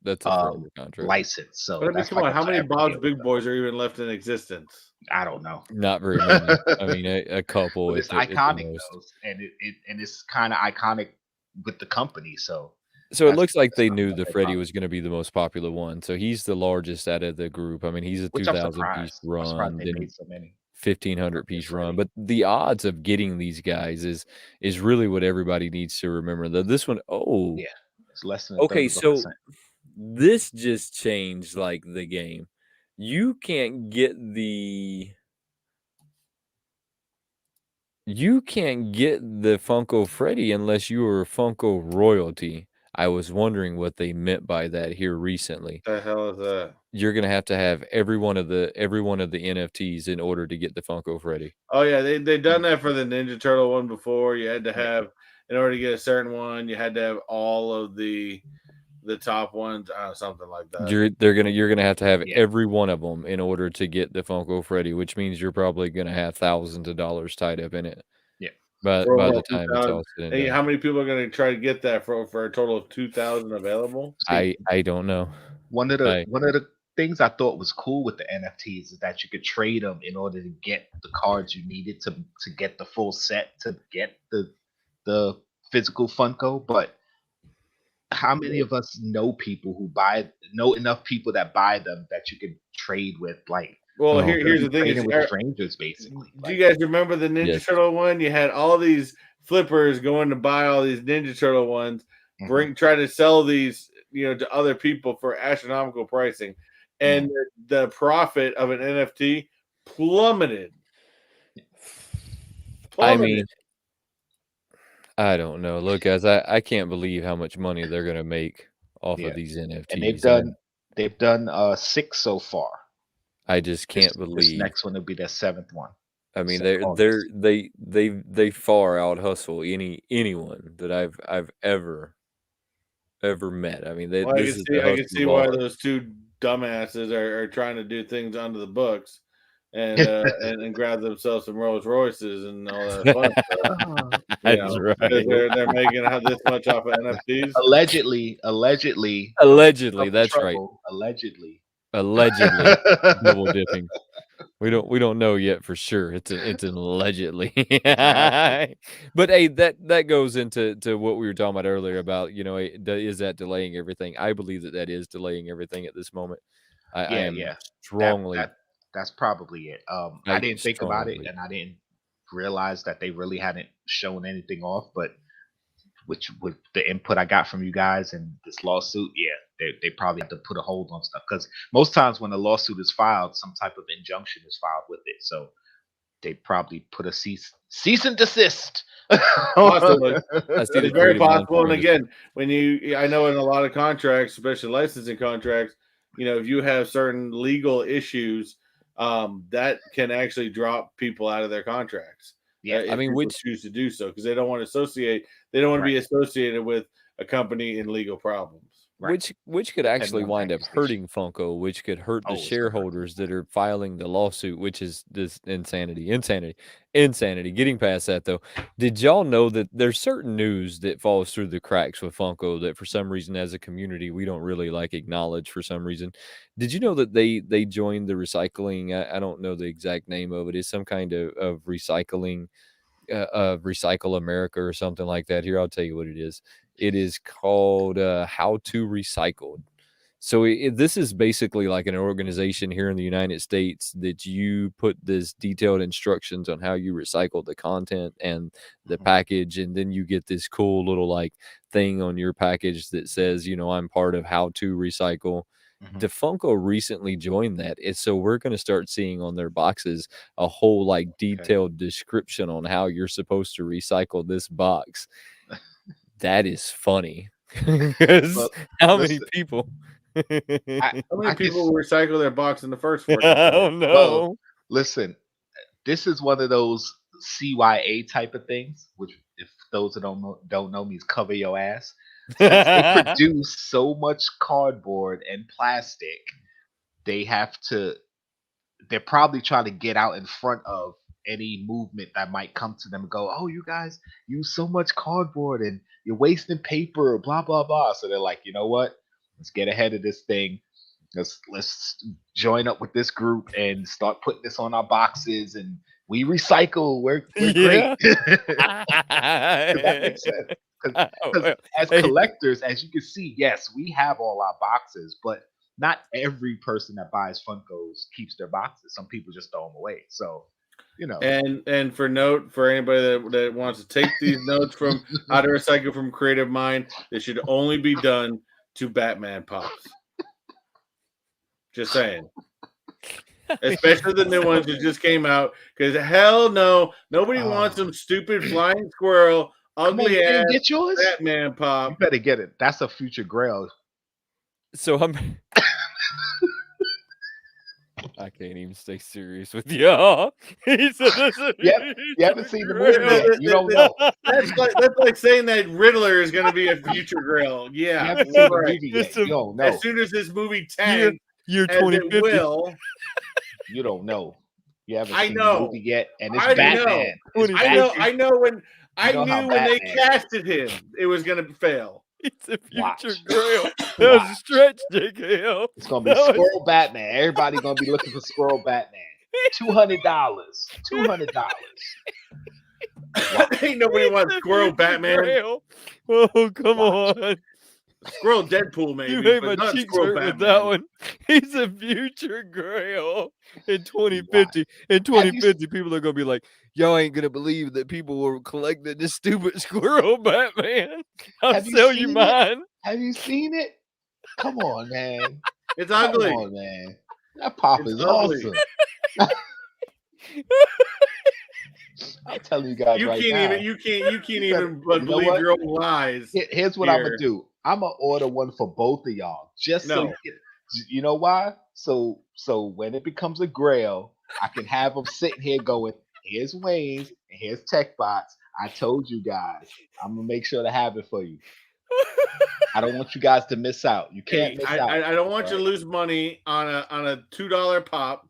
that's a forever contract. license. But So I mean, that's come like on, a how many forever Bob's deal with Big them. Boys are even left in existence? I don't know. Not very many. I mean, a couple But it's at the iconic most. though, and it's kind of iconic with the company. So So it looks like that's they something knew that the they Freddy probably, was gonna be the most popular one, so he's the largest out of the group. I mean, he's a which I'm 2,000 piece surprised. I'm surprised run, they then made so many of 1,500 their piece run, Freddy. but the odds of getting these guys is really what everybody needs to remember. That this one oh, Yeah, it's less than a third okay, of a so percent. this just changed, like, the game. you can't get the Funko Freddy unless you were Funko royalty. I was wondering what they meant by that here recently. The hell is that? You're gonna have to have every one of the NFTs in order to get the Funko Freddy. Oh yeah, they done that for the Ninja Turtle one before. You had to have, in order to get a certain one, you had to have all of the top ones, something like that. You're gonna have to have Yeah. every one of them in order to get the Funko Freddy, which means you're probably gonna have thousands of dollars tied up in it. Yeah. But For by about the time it's 2,000. all said and Hey, done. how many people are going to try to get that for a total of 2,000 available? See, I don't know. one of I the things I thought was cool with the NFTs is that you could trade them in order to get the cards you needed to get the full set to get the physical Funko. But how many of us know people who know enough people that buy them that you could trade with? Like, Well, Oh, you're here's gonna the be thing: trading is, with strangers, basically. do you Like, guys remember the Ninja yes. Turtle one? You had all these flippers going to buy all these Ninja Turtle ones, try to sell these, to other people for astronomical pricing, and the profit of an NFT plummeted. I mean, I don't know. Look, guys, I can't believe how much money they're gonna make off yeah, of these and NFTs. they've done 6 so far. I just can't This believe. next one will be their 7th one. I mean, December, August. they far out hustle anyone that I've ever met. I mean, Well, this is the I can hustle see of why all. those two dumbasses are trying to do things under the books and and grab themselves some Rolls Royces and all that fun stuff. That's Because right. they're making this much off of NFTs. Allegedly, Allegedly, that's right. Allegedly. Allegedly, double dipping. We don't know yet for sure. It's an allegedly. But hey, that goes into what we were talking about earlier about, is that delaying everything? I believe that is delaying everything at this moment. I Yeah, am yeah. strongly That's probably it. I I didn't think about strongly it, believe. and I didn't realize that they really hadn't shown anything off. But which with the input I got from you guys and this lawsuit, yeah, they probably have to put a hold on stuff because most times when a lawsuit is filed, some type of injunction is filed with it. So they probably put a cease and desist. Possibly. I see the It's very creative minds possible. And behind this. again, I know in a lot of contracts, especially licensing contracts, if you have certain legal issues, that can actually drop people out of their contracts. Yeah. I If mean, people choose to do so, because they don't want to be associated with a company in legal problems. Right. Which could Depending actually on wind up accusation. hurting Funko, which could hurt the Oh, it's gonna hurt. shareholders that are filing the lawsuit, which is this insanity. Getting past that though, did y'all know that there's certain news that falls through the cracks with Funko that for some reason as a community we don't really like acknowledge for some reason? Did you know that they joined the recycling? I don't know the exact name of it. It's some kind of recycling Recycle America or something like that. Here, I'll tell you what it is. It is called How to Recycled. So this is basically like an organization here in the United States that you put this detailed instructions on how you recycle the content and the package, and then you get this cool little like thing on your package that says, I'm part of How to Recycle. Defunko recently joined that. And so we're going to start seeing on their boxes a whole like detailed description on how you're supposed to recycle this box. That is funny. Because how many people? I How many people just will recycle their box in the first 14 I days? don't well, know. listen, this is one of those CYA type of things, which if those that don't know means cover your ass. Since they produce so much cardboard and plastic, they have to they're probably trying to get out in front of any movement that might come to them and go, "Oh, you guys use so much cardboard and you're wasting paper, blah blah blah." So they're like, you know what? Let's get ahead of this thing. Let's join up with this group and start putting this on our boxes and we recycle. We're great. Yeah. That makes sense. Because as Hey, collectors, as you can see, yes, we have all our boxes, but not every person that buys Funkos keeps their boxes. Some people just throw them away. So, And for anybody that wants to take these notes from how to recycle from Creative Mind, this should only be done to Batman pops. Just saying. especially the new ones that just came out. Because hell no, nobody wants some stupid flying squirrel, Come on, ugly you didn't ass get yours? Batman You pop. better get it. That's a future grail. So I can't even stay serious with y'all. He said this is Yep, you haven't seen the movie grail. yet. You don't know. That's like saying that Riddler is going to be a future grail. You Yeah, haven't seen the right. movie yet. It's You don't know. As soon as this movie tanks, Year as it 2050. will, You don't know. You haven't I seen know. the movie yet, and it's I Batman. know. It's I know. Batman. I know when I You know how knew when they Batman casted him, it was going to fail. It's a future Watch. grail. That was a Watch. stretch, JKL. It's gonna be Squirrel Batman. Everybody gonna be looking for Squirrel Batman. $200. $200. Ain't nobody wants Squirrel Batman. Grail. Oh, come Watch. on. Squirrel Deadpool, maybe. You made but my not cheeks Squirrel hurt with Batman. that one. He's a future grail in 2050. In 2050, people are gonna be like, "Y'all ain't gonna believe that people were collecting this stupid squirrel Batman. I'll Have you sell you seen it? mine." Have you seen it? Come on, man. It's Come ugly. on, man. That pop It's is ugly. awesome. I'm telling you guys You right can't now. even. You can't You better- even you know believe what? your own lies. Here's what I'm Here. gonna do. I'm gonna order one for both of y'all, just so No. you know why. So when it becomes a grail, I can have them sitting here going, "Here's Wayne's and here's Techbots. I told you guys. I'm gonna make sure to have it for you. I don't want you guys to miss out. You can't Hey, miss out. I don't want you to right? lose money on a $2 pop.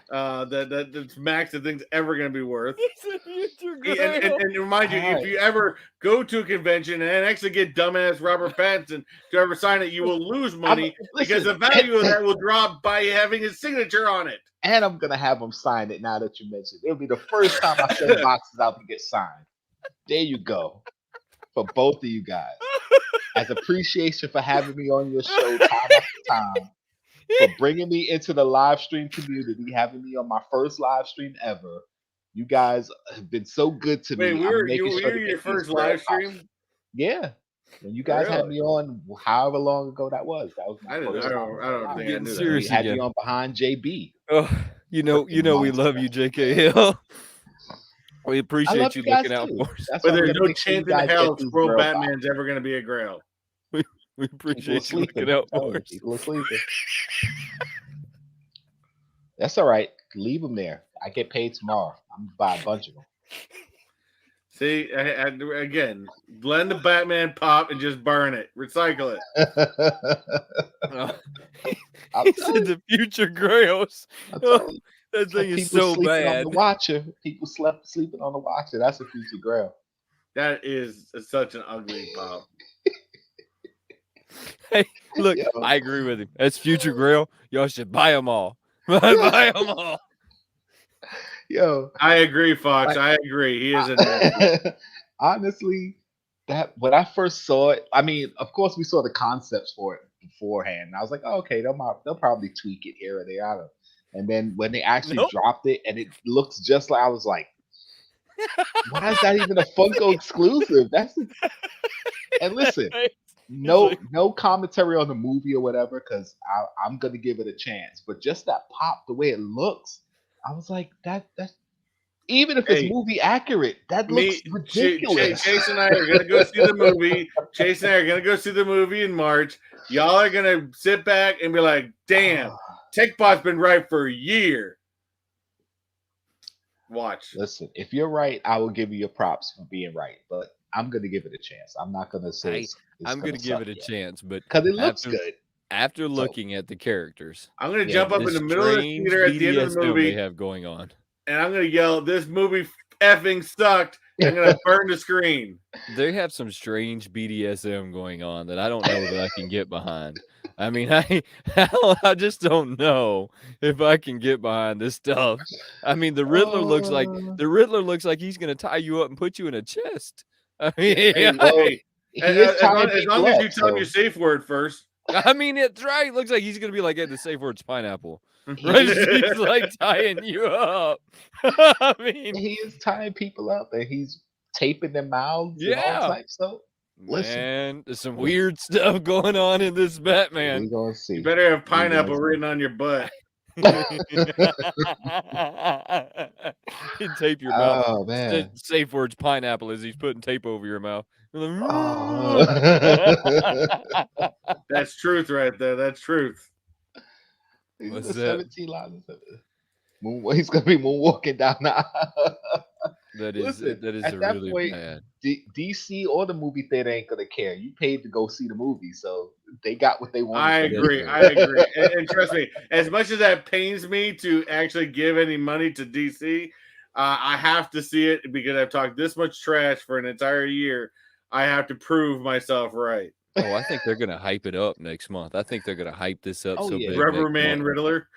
That's max the thing's ever going to be worth. He's a future grail. And remind you, All right. if you ever go to a convention and actually get dumbass Robert Pattinson to ever sign it, you will lose money because the value of that will drop by having his signature on it. And I'm gonna have them sign it now that you mentioned. It'll be the first time I send boxes out to get signed. There you go. For both of you guys. As appreciation for having me on your show time after time, for bringing me into the live stream community, having me on my first live stream ever. You guys have been so good to Wait, me. we I'm were making you sure to were get your these first grail live pops. stream? Yeah. When you guys had Really? me on however long ago that was. That was my I first time. don't think I Getting knew serious We had again. you on behind JB. Oh, you know, we love you, JKL. We I appreciate love you you guys looking out too. for us. That's But why I'm there's gonna no make sure you chance in guys hell get these Squirrel grail pops. Batman's ever going to be a grail. We People appreciate you sleeping. looking out I'm telling for you, us. people are sleeping. That's all right. Leave them there. I get paid tomorrow. I'm gonna buy a bunch of them. See, again, blend the Batman pop and just burn it. Recycle it. He said the future grails. I'm telling you. That thing is People so sleeping on bad. the Watcher. People sleeping on the Watcher. That's a future grail. That is such an ugly pop. Hey, look, Yo. I agree with him. That's future grail. Y'all should buy them all. Buy them all. Yo, I agree, Fox. I agree. He is a honestly, that when I first saw it, I mean, of course, we saw the concepts for it beforehand. And I was like, oh, okay, they'll probably tweak it here or there. I don't know. And then when they actually dropped it and it looks just like, I was like, why is that even a Funko exclusive? And listen, no commentary on the movie or whatever, because I'm gonna give it a chance. But just that pop, the way it looks, I was like, that's even if it's movie accurate, that looks ridiculous. Chase and I are gonna go see the movie. Chase and I are gonna go see the movie in March. Y'all are gonna sit back and be like, damn, Techbot's been right for a year. Watch. Listen, if you're right, I will give you your props for being right, but I'm gonna give it a chance. I'm not gonna say I'm gonna give it a chance, but because it looks good. After looking at the characters, I'm gonna jump up in the middle of the theater at the end of the movie they have going on, and I'm gonna yell, "This movie effing sucked!" I'm gonna burn the screen. They have some strange BDSM going on that I don't know that I can get behind. I mean, I just don't know if I can get behind this stuff. I mean, the Riddler looks like he's gonna tie you up and put you in a chest. I mean, as long as you tell him your safe word first. I mean, it's right. It looks like he's gonna be like, "Hey, the safe word's pineapple." Right? He's like tying you up. I mean, he is tying people up and he's taping their mouths and all types. So man, there's some weird stuff going on in this Batman. We're gonna see. You better have pineapple written on your butt. He'd tape your mouth. Oh man. Safe words pineapple as he's putting tape over your mouth. Oh. That's truth right there. That's truth. He's What's the that? 17 lines. He's gonna be moonwalking down the aisle. That is Listen, a at that really point, bad. DC or the movie theater ain't gonna care. You paid to go see the movie, so they got what they wanted. I from you. agree. I agree. And trust me, as much as that pains me to actually give any money to DC, I have to see it because I've talked this much trash for an entire year. I have to prove myself right. Oh, I think they're gonna hype it up next month. I think they're gonna hype this up Oh, so yeah. big. Rubber next Man month. Riddler.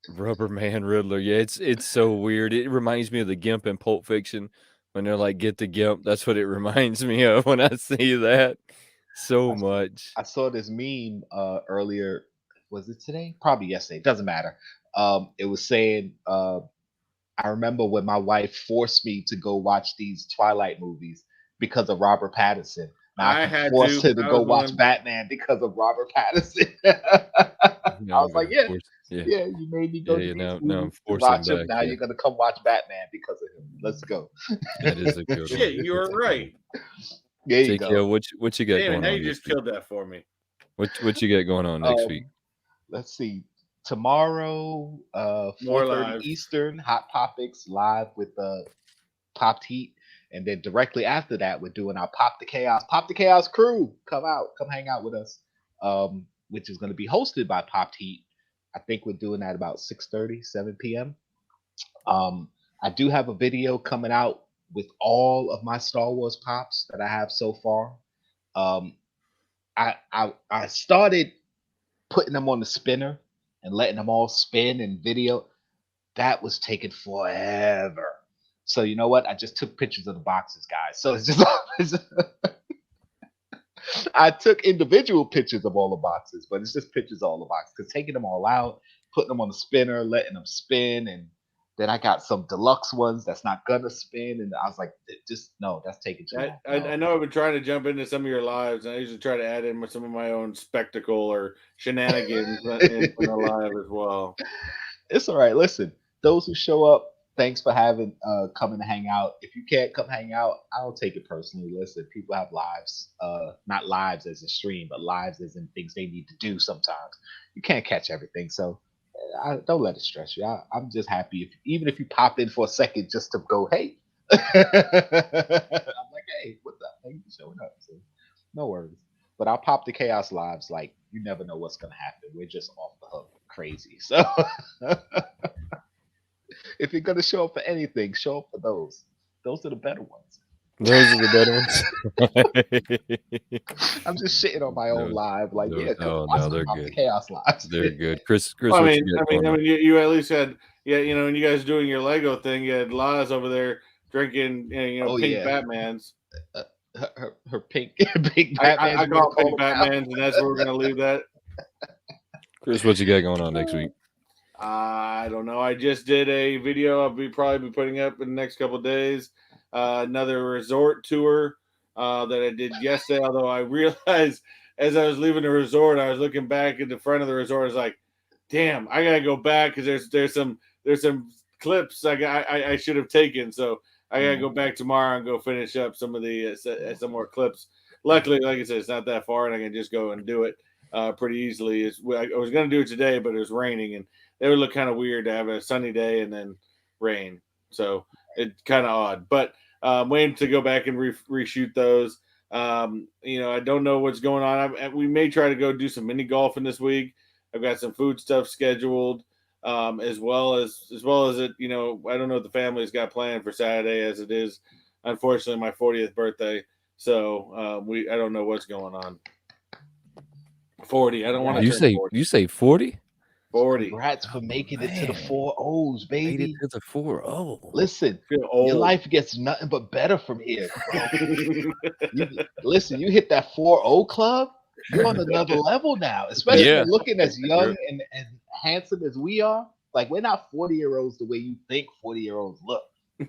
Rubber Man Riddler. Yeah, it's so weird. It reminds me of the Gimp in Pulp Fiction when they're like, "Get the Gimp." That's what it reminds me of when I see that so much. I saw this meme earlier. Was it today? Probably yesterday. Doesn't matter. It was saying, I remember when my wife forced me to go watch these Twilight movies because of Robert Pattinson. Now I I can had force to. her to I go was watch one. Batman because of Robert Pattinson. Now I was I'm like, gonna yeah, force- yeah, yeah, you made me go yeah, to yeah. these Now I'm movies to forcing watch him. back. Now Yeah, you're gonna come watch Batman because of him. Let's go. that is a good one. Shit, you were That's a good one. right. There you TKO, go. what you got Damn it, going now on you next just week? killed that for me. What you got going on next week? Let's see. Tomorrow, More 4:30 live. Eastern, Hot Topics live with Popped Heat. And then directly after that, we're doing our Pop the Chaos crew. Come hang out with us. Which is going to be hosted by Popped Heat. I think we're doing that about 6:30, 7 p.m. I do have a video coming out with all of my Star Wars pops that I have so far. Um, I started putting them on the spinner and letting them all spin and video. That was taking forever. So you know what? I just took pictures of the boxes, guys. So it's just I took individual pictures of all the boxes, but it's just pictures of all the boxes. Because taking them all out, putting them on the spinner, letting them spin, and then I got some deluxe ones that's not gonna spin, and I was like, just no, that's taking too long. I know I've been trying to jump into some of your lives, and I usually try to add in some of my own spectacle or shenanigans in the live as well. It's all right. Listen, those who show up, thanks for having coming to hang out. If you can't come hang out, I don't take it personally. Listen, people have lives, not lives as a stream, but lives as in things they need to do sometimes. You can't catch everything, so I don't let it stress you. I'm just happy even if you pop in for a second just to go, hey. I'm like, hey, what's up? Thank you for showing up. So, no worries. But I'll pop the chaos lives. Like, you never know what's gonna happen. We're just off the hook, crazy. So, if you're gonna show up for anything, show up for those. Those are the better ones. Those are the better ones. I'm just shitting on my own live. Like, yeah, come watch they're Pop the good. chaos lives. They're good. Chris, Well, what you got going on? you at least had, yeah, you know, when you guys doing your Lego thing, you had Laz over there drinking, you know, Oh, pink yeah. Batmans. Her pink Batmans. I call them pink Batmans, and that's where we're gonna leave that. Chris, what you got going on next week? I don't know. I just did a video I'll probably be putting up in the next couple of days. Another resort tour that I did yesterday. Although I realized as I was leaving the resort, I was looking back at the front of the resort. I was like, "Damn, I gotta go back because there's some clips I should have taken." So I gotta go back tomorrow and go finish up some of the some more clips. Luckily, like I said, it's not that far, and I can just go and do it pretty easily. I was gonna do it today, but it was raining, and it would look kind of weird to have a sunny day and then rain. So it's kind of odd. But waiting to go back and reshoot those. You know, I don't know what's going on. We may try to go do some mini golfing this week. I've got some food stuff scheduled, as well as it. You know, I don't know what the family's got planned for Saturday, as it is, unfortunately, my 40th birthday. So I don't know what's going on. 40. I don't want to. You say 40? 40. Congrats for making it to the 4 O's, Made baby. it to the 4-0. Listen, Feel old. your life gets nothing but better from here. Listen, you hit that 4-0 club, you're on another level now. Especially Yeah. looking as young and handsome as we are. Like, we're not 40-year-olds the way you think 40-year-olds look.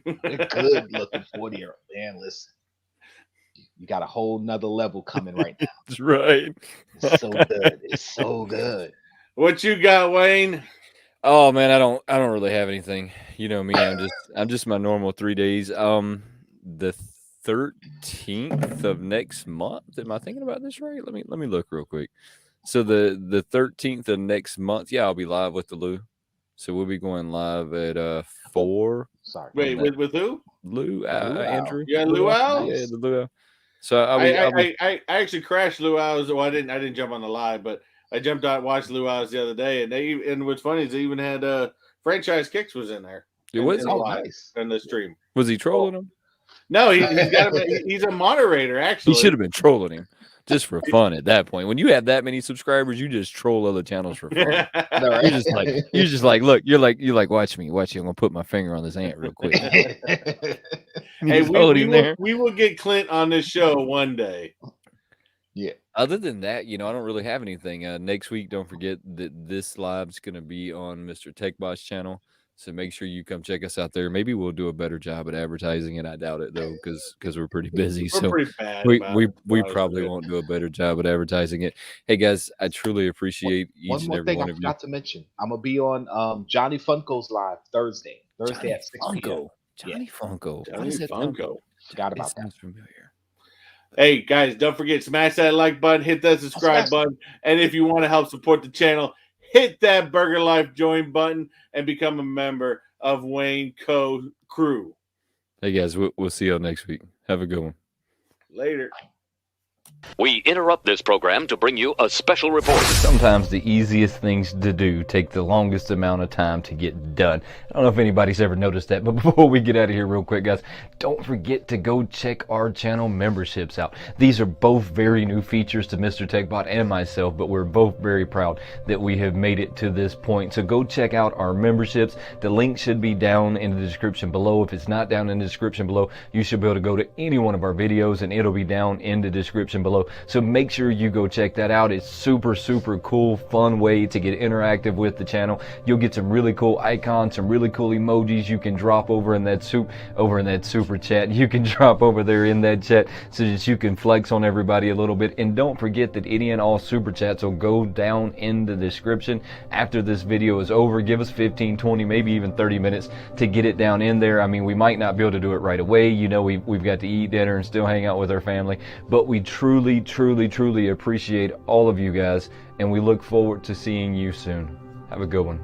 We're good looking 40-year-olds. Man, listen. You got a whole nother level coming right now. That's right. It's so good. It's so good. What you got, Wayne? Oh man, I don't really have anything. You know me, I'm just my normal 3 days. The 13th of next month. Am I thinking about this right? Let me look real quick. So the 13th of next month, yeah, I'll be live with the Lou. So we'll be going live at 4 Sorry. Wait, on that. with who? Lou, Luau. Andrew. Yeah, Luau? Luau? Yeah, the Luau. So I'll be I actually crashed Luau's. Well, I didn't jump on the live, but I jumped out and watched Luau's the other day, and what's funny is they even had franchise kicks was in there. It was in the Oh, live, nice. in the stream. Was he trolling him? No, he's got he's a moderator He actually. should have been trolling him just for fun at that point. When you have that many subscribers, you just troll other channels for fun. No, right? You're just like, look, you're like, watch me. I'm gonna put my finger on this ant real quick. Hey, Just hold him there. we will get Clint on this show one day. Yeah. Other than that, I don't really have anything. Next week, don't forget that this live's gonna be on Mr. Techbot's channel. So make sure you come check us out there. Maybe we'll do a better job at advertising it. I doubt it though, because we're pretty busy. We're So pretty bad. we probably won't do a better job at advertising it. Hey guys, I truly appreciate each One and more every thing one I of you. forgot to mention. I'm gonna be on Johnny Funko's live Thursday at 6 p.m. Funko. Johnny Funko. Why Johnny does that sound- Funko. Forgot It about that. sounds familiar. Hey guys, don't forget, smash that like button, hit that subscribe Smash it. button, and if you want to help support the channel, hit that Burger Life join button and become a member of Wayneko crew. Hey guys, we'll see y'all next week. Have a good one. Later. We interrupt this program to bring you a special report. Sometimes the easiest things to do take the longest amount of time to get done. I don't know if anybody's ever noticed that, but before we get out of here real quick, guys, don't forget to go check our channel memberships out. These are both very new features to Mr. Techbot and myself, but we're both very proud that we have made it to this point. So go check out our memberships. The link should be down in the description below. If it's not down in the description below, you should be able to go to any one of our videos and it'll be down in the description below. So make sure you go check that out. It's super cool, fun way to get interactive with the channel. You'll get some really cool icons, some really cool emojis you can drop over in that super chat. You can drop over there in that chat so that you can flex on everybody a little bit. And don't forget that any and all super chats will go down in the description after this video is over. Give us 15, 20, maybe even 30 minutes to get it down in there. I mean, we might not be able to do it right away. We've got to eat dinner and still hang out with our family, but we truly appreciate all of you guys, and we look forward to seeing you soon. Have a good one.